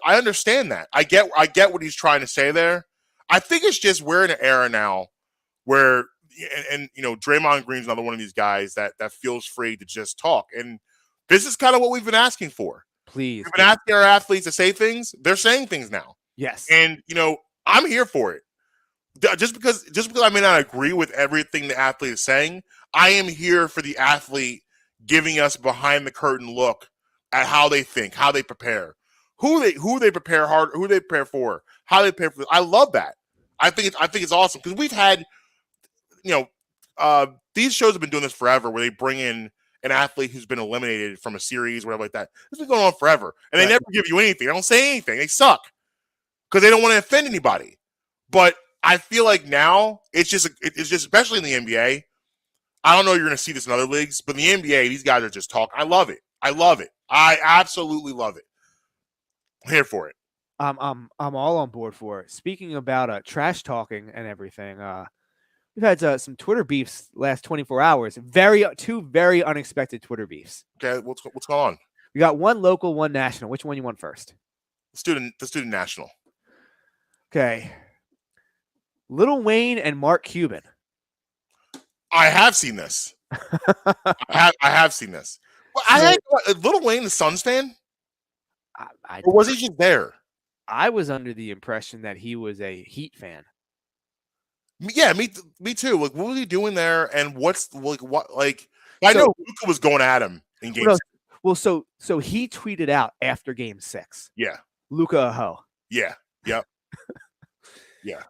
understand that. I get what he's trying to say there. I think it's just we're in an era now where, and Draymond Green's another one of these guys that feels free to just talk. And this is kind of what we've been asking for. Please. We've been asking our athletes to say things. They're saying things now. Yes. And, I'm here for it. Just because I may not agree with everything the athlete is saying, I am here for the athlete giving us behind the curtain look at how they think, how they prepare, who they prepare hard, who they prepare for, how they prepare for. I love that. I think it's awesome because we've had, these shows have been doing this forever, where they bring in an athlete who's been eliminated from a series, whatever like that. This has been going on forever, and they never give you anything. They don't say anything. They suck because they don't want to offend anybody. But I feel like now it's just especially in the NBA. I don't know if you're going to see this in other leagues, but in the NBA, these guys are just talking. I love it. I absolutely love it. I'm here for it. I'm all on board for it. Speaking about trash talking and everything, we've had some Twitter beefs last 24 hours. Two very unexpected Twitter beefs. Okay, what's going on? We got one local, one national. Which one you want first? The student national. Okay. Lil Wayne and Mark Cuban. I have seen this. I have seen this. Well, Lil Wayne the Suns fan, or was he just there? I was under the impression that he was a Heat fan. Yeah, me too. Like, what was he doing there? And what's like what like? I know Luka was going at him in game. Well, so he tweeted out after Game 6. Yeah, Luka a hoe. Yeah. Yep. Yeah.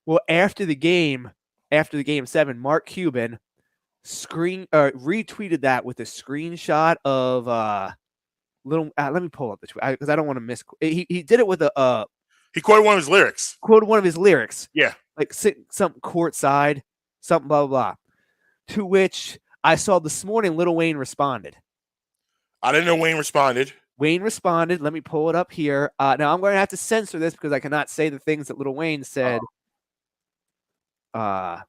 Well, after the game 7, Mark Cuban retweeted that with a screenshot of let me pull up the tweet because I don't want to miss. He did it with he quoted one of his lyrics. Quoted one of his lyrics. Yeah, like something courtside, something blah blah blah. To which I saw this morning, Lil Wayne responded. I didn't know Wayne responded. Wayne responded. Let me pull it up here. Now I'm going to have to censor this because I cannot say the things that Lil Wayne said. Let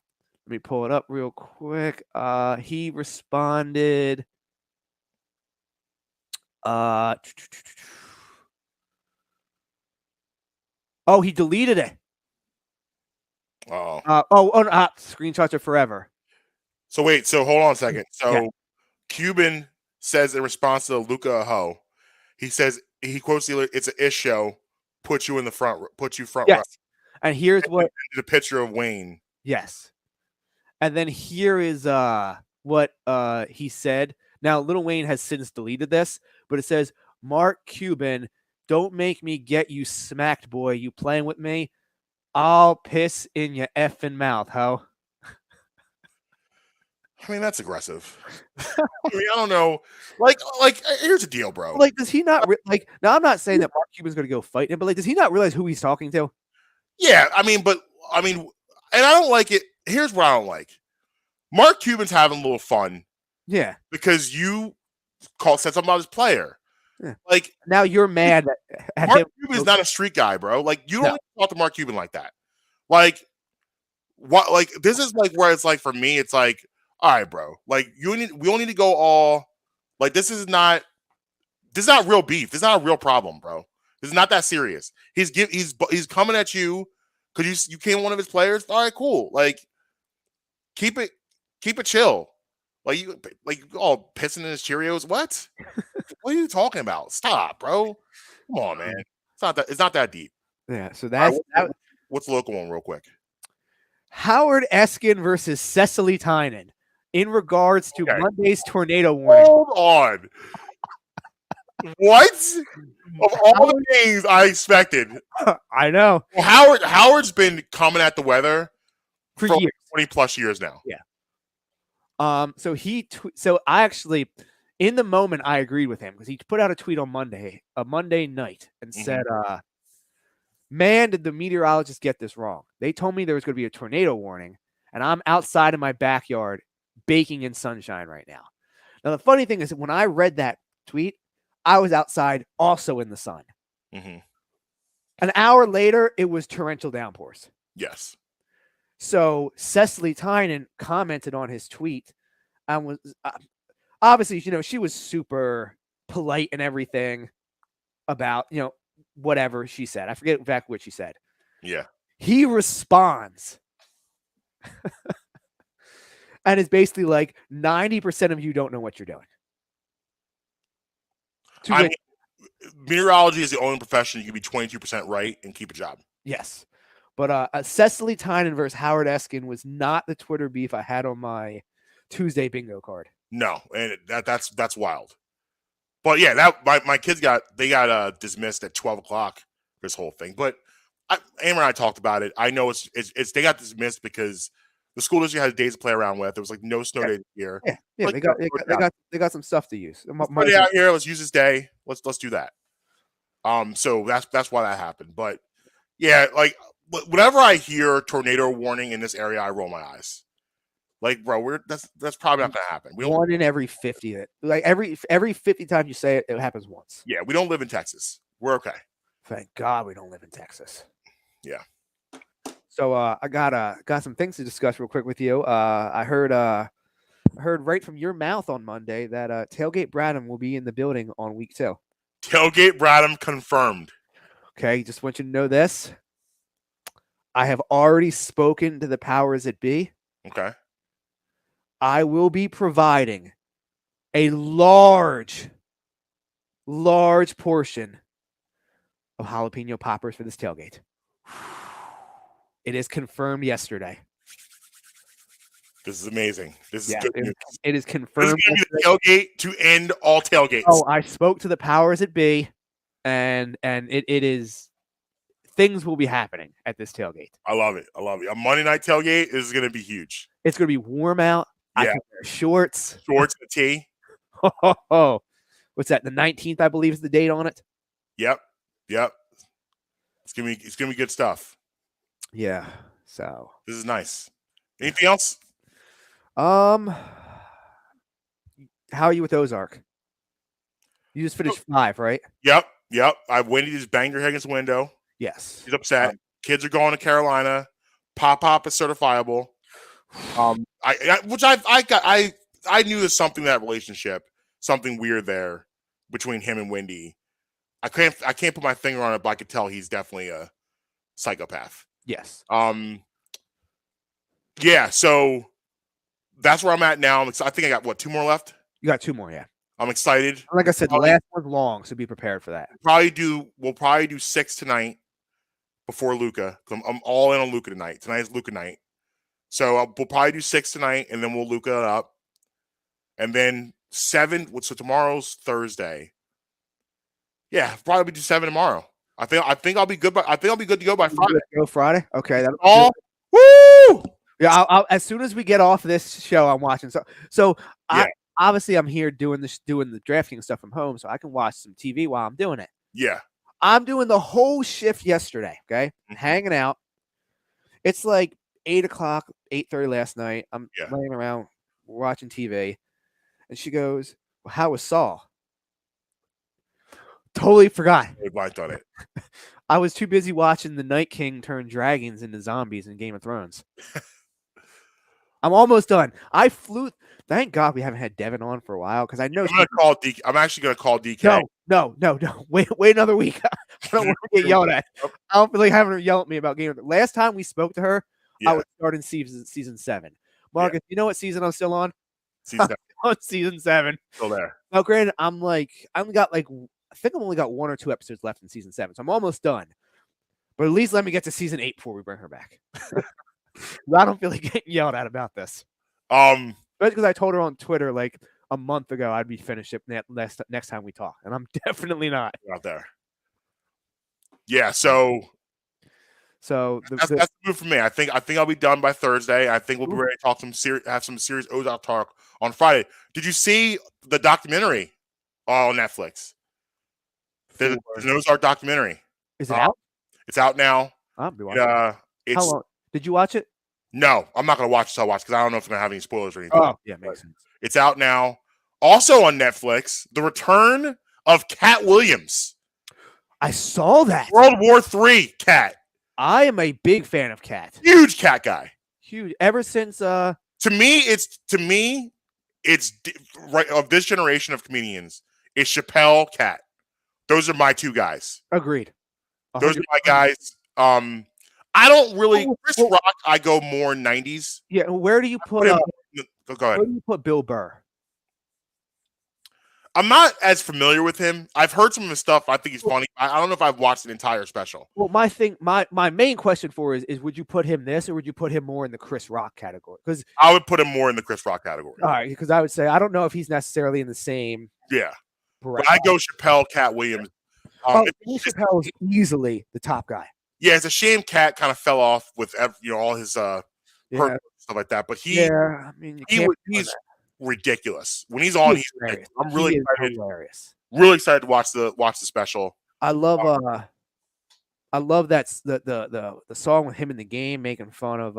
me pull it up real quick. He responded. Oh, he deleted it. Screenshots are forever. So wait, so hold on a second. So Cuban says in response to Luka a hoe, he quotes it's an ish show, put you front yes. row. And here's what the picture of Wayne. Yes. And then here is what he said. Now, Lil Wayne has since deleted this, but it says, Mark Cuban, don't make me get you smacked, boy. You playing with me? I'll piss in your effing mouth, ho. I mean, that's aggressive. I mean, I don't know. Like, here's the deal, bro. Like, does he not now I'm not saying that Mark Cuban's going to go fight him, but like, does he not realize who he's talking to? Yeah, and I don't like it. Here's what I don't like. Mark Cuban's having a little fun. Yeah. Because you said something about his player. Yeah. Like, now you're mad at Mark him. Cuban's not a street guy, bro. Like, you don't talk to Mark Cuban like that. Like, what? Like, this is like where it's like for me, it's like, all right, bro. Like, we don't need to go all like this is not real beef. This is not a real problem, bro. This is not that serious. He's coming at you because you came one of his players. All right, cool. Like, keep it chill. Like you all pissing in his Cheerios. What? What are you talking about? Stop, bro. Come on, man. It's not that deep. Yeah. So what's the local one, real quick? Howard Eskin versus Cecily Tynan in regards to Monday's tornado warning. Hold on. What? Of all the things I expected, I know. Well, Howard's been coming at the weather for years. 20 plus years now. Yeah. So I actually, in the moment, I agreed with him because he put out a tweet on Monday night and said, man, did the meteorologists get this wrong? They told me there was going to be a tornado warning, and I'm outside in my backyard baking in sunshine right now. Now, the funny thing is that when I read that tweet, I was outside also in the sun. Mm-hmm. An hour later, it was torrential downpours. Yes. So Cecily Tynan commented on his tweet and was obviously, she was super polite and everything about, whatever she said. I forget exactly what she said. Yeah. He responds and it's basically like 90% of you don't know what you're doing. Meteorology is the only profession you can be 22% right and keep a job. Yes. But Cecily Tynan versus Howard Eskin was not the Twitter beef I had on my Tuesday bingo card. No, and that's wild. But yeah, my kids got dismissed at 12 o'clock. This whole thing, but Amber and I talked about it. I know it's they got dismissed because the school district had days to play around with. There was like no snow day this year. Yeah, like, they got some stuff to use. Put it out here. Let's use this day. Let's do that. So that's why that happened. But yeah, like. Whenever I hear tornado warning in this area, I roll my eyes. Like, bro, that's probably not gonna happen. One in every 50. Like every 50 times you say it, it happens once. Yeah, we don't live in Texas. We're okay. Thank God we don't live in Texas. Yeah. So I got some things to discuss real quick with you. I heard right from your mouth on Monday that Tailgate Bradham will be in the building on week 2. Tailgate Bradham confirmed. Okay, just want you to know this. I have already spoken to the powers that be. Okay. I will be providing a large portion of jalapeno poppers for this tailgate. It is confirmed yesterday. This is amazing. This is Yeah, good news. it is This is confirmed. going to be the tailgate to end all tailgates. Oh, I spoke to the powers that be, and it is things will be happening at this tailgate. I love it. I love it. A Monday night tailgate is going to be huge. It's going to be warm out. I Yeah. can wear shorts. Shorts and a tee. Oh, what's that? The 19th, I believe, is the date on it. Yep. It's gonna be good stuff. Yeah. So, This is nice. Anything else? how are you with Ozark? You just finished 5, right? Yep. Wendy just banged her head against the window. Yes. She's upset. Kids are going to Carolina. Pop is certifiable. I knew there's something in that relationship, something weird there between him and Wendy. I can't put my finger on it, but I could tell he's definitely a psychopath. Yes. Yeah. So that's where I'm at now. I think I got 2 more left. You got 2 more, yeah. I'm excited. Like I said, the last one's long, so be prepared for that. We'll probably do 6 tonight before Luca. I'm all in on Luca tonight. Tonight is Luca night. So we'll probably do 6 tonight, and then we'll Luca it up. And then 7, so tomorrow's Thursday. Yeah, probably do 7 tomorrow. I think I'll be good. I think I'll be good to go by Friday. Go Friday. Okay. Woo! Yeah. I'll, as soon as we get off this show, I'm watching. So Yeah. obviously I'm here doing the drafting stuff from home, so I can watch some TV while I'm doing it. Yeah. I'm doing the whole shift yesterday. Okay, Mhm. hanging out. It's like 8:00, 8:30 last night. I'm Yeah. laying around watching TV, and she goes, "Well, how was Saul?" Totally forgot. I blanked on it. I was too busy watching the Night King turn dragons into zombies in Game of Thrones. I'm almost done. I flew. Thank God we haven't had Devin on for a while because I know. I'm actually gonna call DK. No. Wait another week. I don't want to get yelled at. I don't feel like having her yell at me about Game of Thrones. Last time we spoke to her, I was starting season 7. Marcus, you know what season I'm still on? Season 7. On season 7. Still there. Now, granted, I only got I think I've only got 1 or 2 episodes left in season 7, so I'm almost done. But at least let me get to season 8 before we bring her back. I don't feel like getting yelled at about this. But because I told her on Twitter like a month ago I'd be finished it next time we talk, and I'm definitely not out there. Yeah, so that's the move for me. I think I'll be done by Thursday. I think we'll be ready to talk have some serious Ozark talk on Friday. Did you see the documentary on Netflix? There's an Ozark documentary. Is it out? It's out now. I'll be watching. How long? Did you watch it? No, I'm not going to watch it. I'll watch because I don't know if it's going to have any spoilers or anything. Oh, yeah, makes sense. It's out now. Also on Netflix, the return of Cat Williams. I saw that. World War III Cat. I am a big fan of Cat. Huge Cat guy. Huge. Ever since To me, it's right of this generation of comedians. It's Chappelle, Cat. Those are my 2 guys. Agreed. 100%. Those are my guys. I don't really Chris Rock. I go more 90s. Yeah. Where do you put? Go ahead. Where do you put Bill Burr? I'm not as familiar with him. I've heard some of his stuff. I think he's funny. I don't know if I've watched an entire special. Well, my main question for is would you put him this or would you put him more in the Chris Rock category? Because I would put him more in the Chris Rock category. All right, because I would say I don't know if he's necessarily in the same. Yeah, but I go Chappelle, Cat Williams. Chappelle is easily the top guy. Yeah, it's a shame Cat kind of fell off with all his stuff like that. But he's ridiculous when he's on. He's ridiculous. I'm really excited. Hilarious. Really excited to watch the special. I love that the song with him in the game making fun of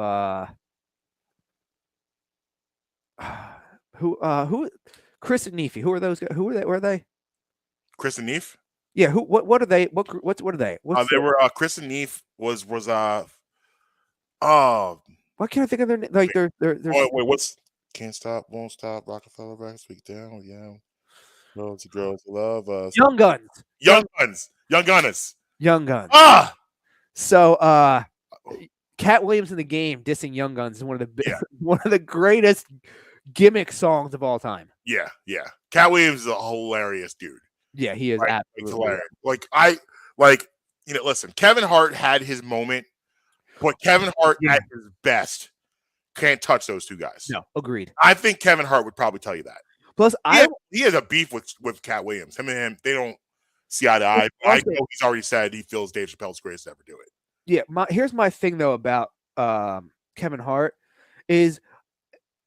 who Chris and Neefy. Who are those guys? Who were they? Chris and Neef? Yeah, who? What are they? What are they? What's They their- were Chris and Neef was oh Why can't I think of their name? Like they're wait, what's Can't Stop, Won't Stop, Rockefeller Back, Speak Down, yeah. Girls love us. Young Guns. Young Gunners. Young Guns. Ah, So Cat Williams in the Game dissing Young Guns is one of the Yeah. one of the greatest gimmick songs of all time. yeah. Cat Williams is a hilarious dude. Yeah, he is Like, absolutely it's hilarious. Listen, Kevin Hart had his moment, but Kevin Hart Yeah. at his best can't touch those two guys. No, agreed. I think Kevin Hart would probably tell you that. Plus, He has a beef with Cat Williams. Him and him, they don't see eye to eye. I know he's already said he feels Dave Chappelle's greatest to ever do it. yeah, here's my thing though about Kevin Hart is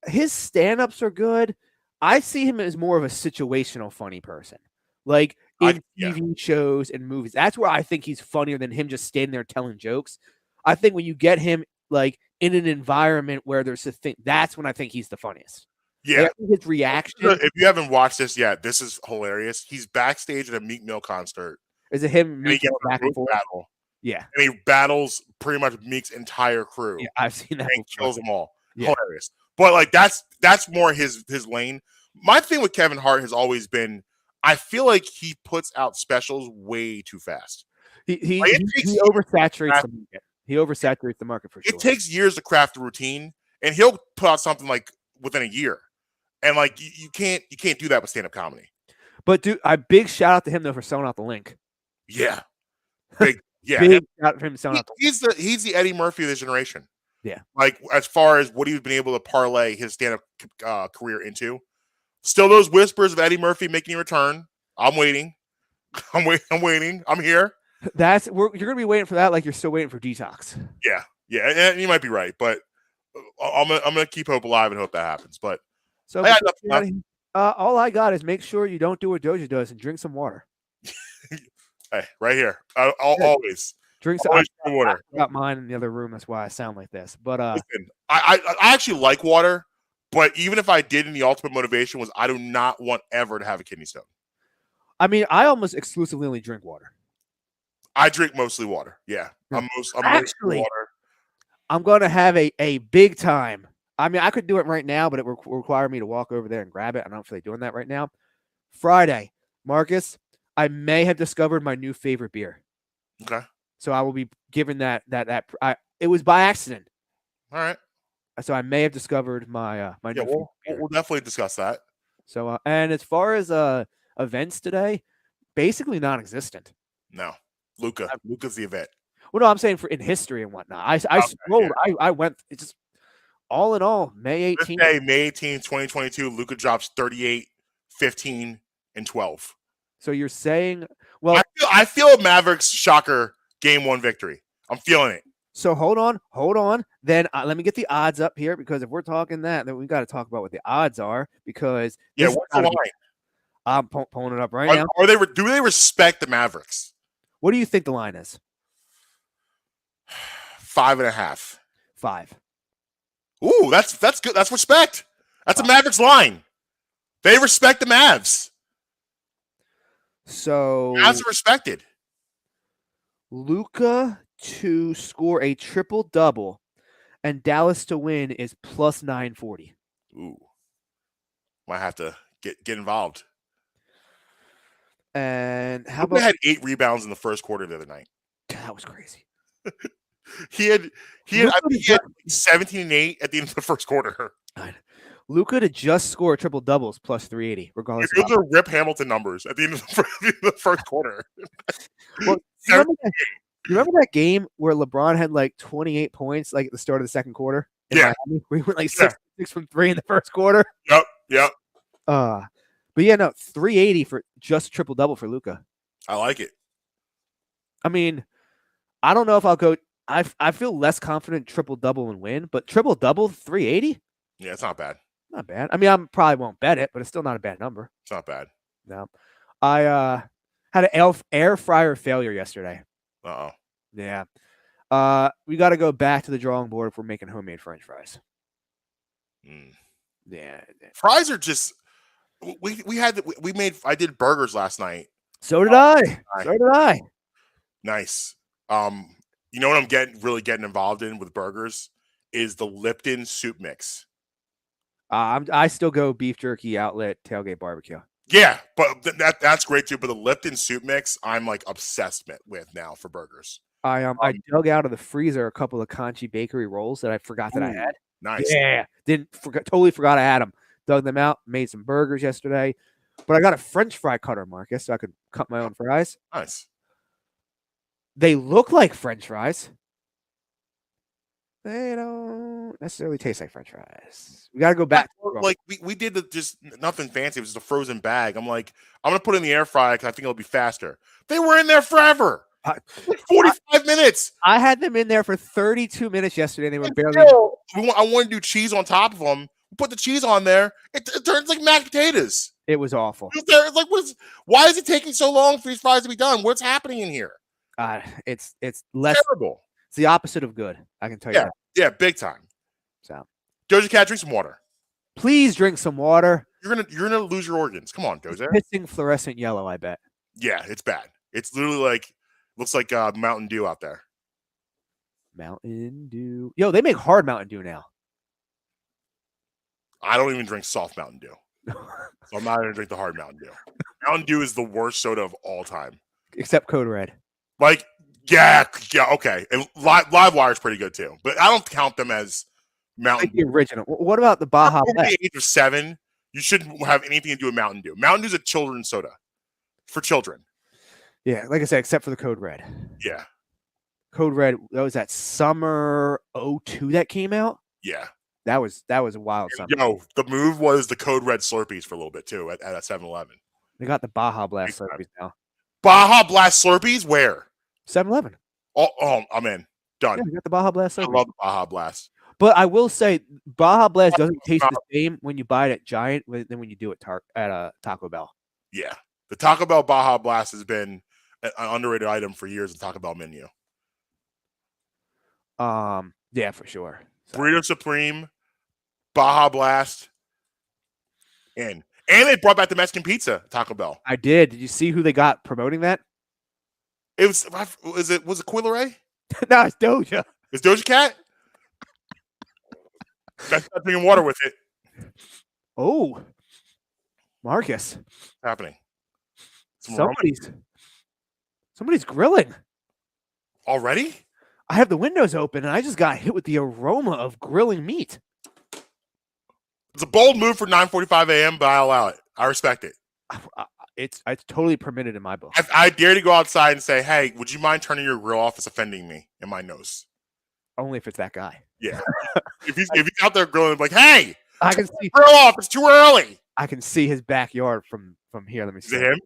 his stand-ups are good. I see him as more of a situational funny person. Like in TV shows and movies. That's where I think he's funnier than him just standing there telling jokes. I think when you get him like in an environment where there's a thing, that's when I think he's the funniest. Yeah. Like, his reaction. If you haven't watched this yet, this is hilarious. He's backstage at a Meek Mill concert. Is it him And he gets back a and forth? battle. Yeah. And he battles pretty much Meek's entire crew. Yeah, I've seen that. And kills them all. Yeah. Hilarious. But like that's more his lane. My thing with Kevin Hart has always been I feel like he puts out specials way too fast. He Like, it takes oversaturates the market. He oversaturates the market for sure. It takes years to craft a routine, and he'll put out something like within a year. And like you can't do that with stand-up comedy. But dude, a big shout out to him though for selling out the link. Yeah. Big yeah. Big shout out for him selling out the link. He's the Eddie Murphy of this generation. Yeah. Like as far as what he's been able to parlay his stand-up career into. Still those whispers of Eddie Murphy making a return. I'm waiting. I'm waiting. I'm here. You're gonna be waiting for that like you're still waiting for Detox. Yeah. And you might be right, but I'm gonna keep hope alive and hope that happens. But So I got nothing. all I got is make sure you don't do what Doja does and drink some water. Hey, right here. Always. Drink some Always water. I got mine in the other room. That's why I sound like this. But Listen, I actually like water, but even if I did, the ultimate motivation was I do not want ever to have a kidney stone. I mean, I almost exclusively only drink water. I drink mostly water. Yeah, I'm mostly water. I'm gonna have a big time. I mean, I could do it right now, but it would require me to walk over there and grab it. I don't feel like doing that right now. Friday, Marcus, I may have discovered my new favorite beer. Okay. So I will be given that. It was by accident. All right. So I may have discovered my my new favorite beer. We'll definitely discuss that. So and as far as events today, basically non-existent. No, Luca's the event. Well, no, I'm saying for in history and whatnot. I scrolled. Yeah. I went. It's just all in all, May 18th. This day, May 18th, 2022. Luca drops 38, 15, and 12. So you're saying, well, I feel a Mavericks shocker game 1 victory. I'm feeling it. So hold on. Then let me get the odds up here because if we're talking that, then we got to talk about what the odds are because what's the line? I'm pulling it up right now. Do they respect the Mavericks? What do you think the line is? 5.5. 5. Ooh, that's good. That's respect. That's a Mavericks line. They respect the Mavs. So Mavs are respected. Luka to score a triple double and Dallas to win is plus 940. Ooh. Might have to get involved. And how Luka about had 8 rebounds in the first quarter the other night. That was crazy. He had 17 and 8 at the end of the first quarter. Luka to just score triple doubles plus 380, regardless. Those are Rip Hamilton numbers at the end of the first quarter. Well, you remember that game where LeBron had like 28 points like at the start of the second quarter? Yeah. Miami, where he went like 6 from 3 in the first quarter. Yep. But yeah, no, 380 for just triple double for Luka. I like it. I mean, I don't know if I'll go. I feel less confident triple double and win, but triple double 380. Yeah, it's not bad. Not bad. I mean, I probably won't bet it, but it's still not a bad number. It's not bad. No, I had an air fryer failure yesterday. Uh-oh. Yeah. We got to go back to the drawing board if we're making homemade French fries. Yeah. Fries are just. I did burgers last night. So did I. Aye. So did I. Nice. You know what I'm really getting involved in with burgers is the Lipton soup mix. I still go beef jerky outlet tailgate barbecue. Yeah, but that's great too. But the Lipton soup mix, I'm like obsessed with now for burgers. I dug out of the freezer a couple of Conchi Bakery rolls that I forgot that I Ooh, had. Nice. Yeah, totally forgot I had them. Dug them out, made some burgers yesterday. But I got a French fry cutter, Marcus, so I could cut my own fries. Nice. They look like French fries. They don't necessarily taste like French fries. We got to go back. Like we did just nothing fancy. It was just a frozen bag. I'm like, I'm gonna put it in the air fryer because I think it'll be faster. They were in there forever. Like 45 minutes. I had them in there for 32 minutes yesterday. And they were barely. I want to do cheese on top of them. Put the cheese on there. It turns like mashed potatoes. It was awful. It's like, why is it taking so long for these fries to be done? What's happening in here? It's less terrible. It's the opposite of good. I can tell you that. Yeah, big time. So, Doja Cat, drink some water. Please drink some water. You're gonna lose your organs. Come on, Doja. Pissing fluorescent yellow, I bet. Yeah, it's bad. It's literally like looks like Mountain Dew out there. Mountain Dew. Yo, they make hard Mountain Dew now. I don't even drink soft Mountain Dew. So I'm not gonna drink the hard Mountain Dew. Mountain Dew is the worst soda of all time. Except Code Red. Like, yeah, okay. And Live Wire is pretty good too, but I don't count them as Mountain Dew. The original. What about the Baja Blast? Over the age of 7, you shouldn't have anything to do with Mountain Dew. Mountain Dew is a children's soda for children. Yeah, like I said, except for the Code Red. Yeah. Code Red, that was that summer 02 that came out. Yeah. That was a wild summer. Yo, the move was the Code Red Slurpees for a little bit too at 7-Eleven. They got the Baja Blast Slurpees now. Baja Blast Slurpees? Where? 7-Eleven. Oh, I'm in. Done. Yeah, we got the Baja Blast Slurpees. I love the Baja Blast. But I will say, Baja Blast doesn't taste the same when you buy it at Giant than when you do it at Taco Bell. Yeah. The Taco Bell Baja Blast has been an underrated item for years in the Taco Bell menu. Yeah, for sure. So. Burrito Supreme, Baja Blast, and they brought back the Mexican pizza, Taco Bell. I did. Did you see who they got promoting that? It was it Coi Leray? No, it's Doja. It's Doja Cat? That's not drinking water with it. Oh, Marcus. What's happening? Somebody's grilling. Already? I have the windows open, and I just got hit with the aroma of grilling meat. It's a bold move for 9:45 a.m., but I allow it. I respect it. It's totally permitted in my book. I dare to go outside and say, hey, would you mind turning your grill off? It's offending me in my nose. Only if it's that guy. Yeah. if he's out there grilling, like, hey, I can see grill off. It's too early. I can see his backyard from here. Let me see. Is it him?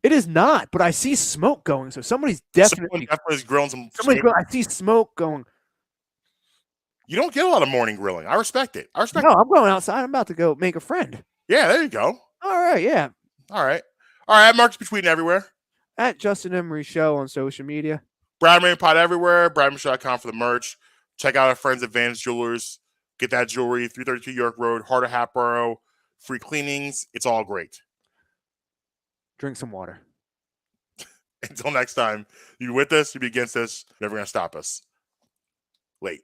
It is not, but I see smoke going. So somebody's definitely grilling some. I see smoke going. You don't get a lot of morning grilling. I respect it. No, I'm going outside. I'm about to go make a friend. Yeah, there you go. All right, yeah. All right. Mark's Between everywhere. At Justin Emery Show on social media. Brad Marine Pod everywhere. BradMarine.com for the merch. Check out our friends at Vans Jewelers. Get that jewelry. 332 York Road, Heart of Hatboro. Free cleanings. It's all great. Drink some water. Until next time, you with us, you be against us. Never gonna stop us. Late.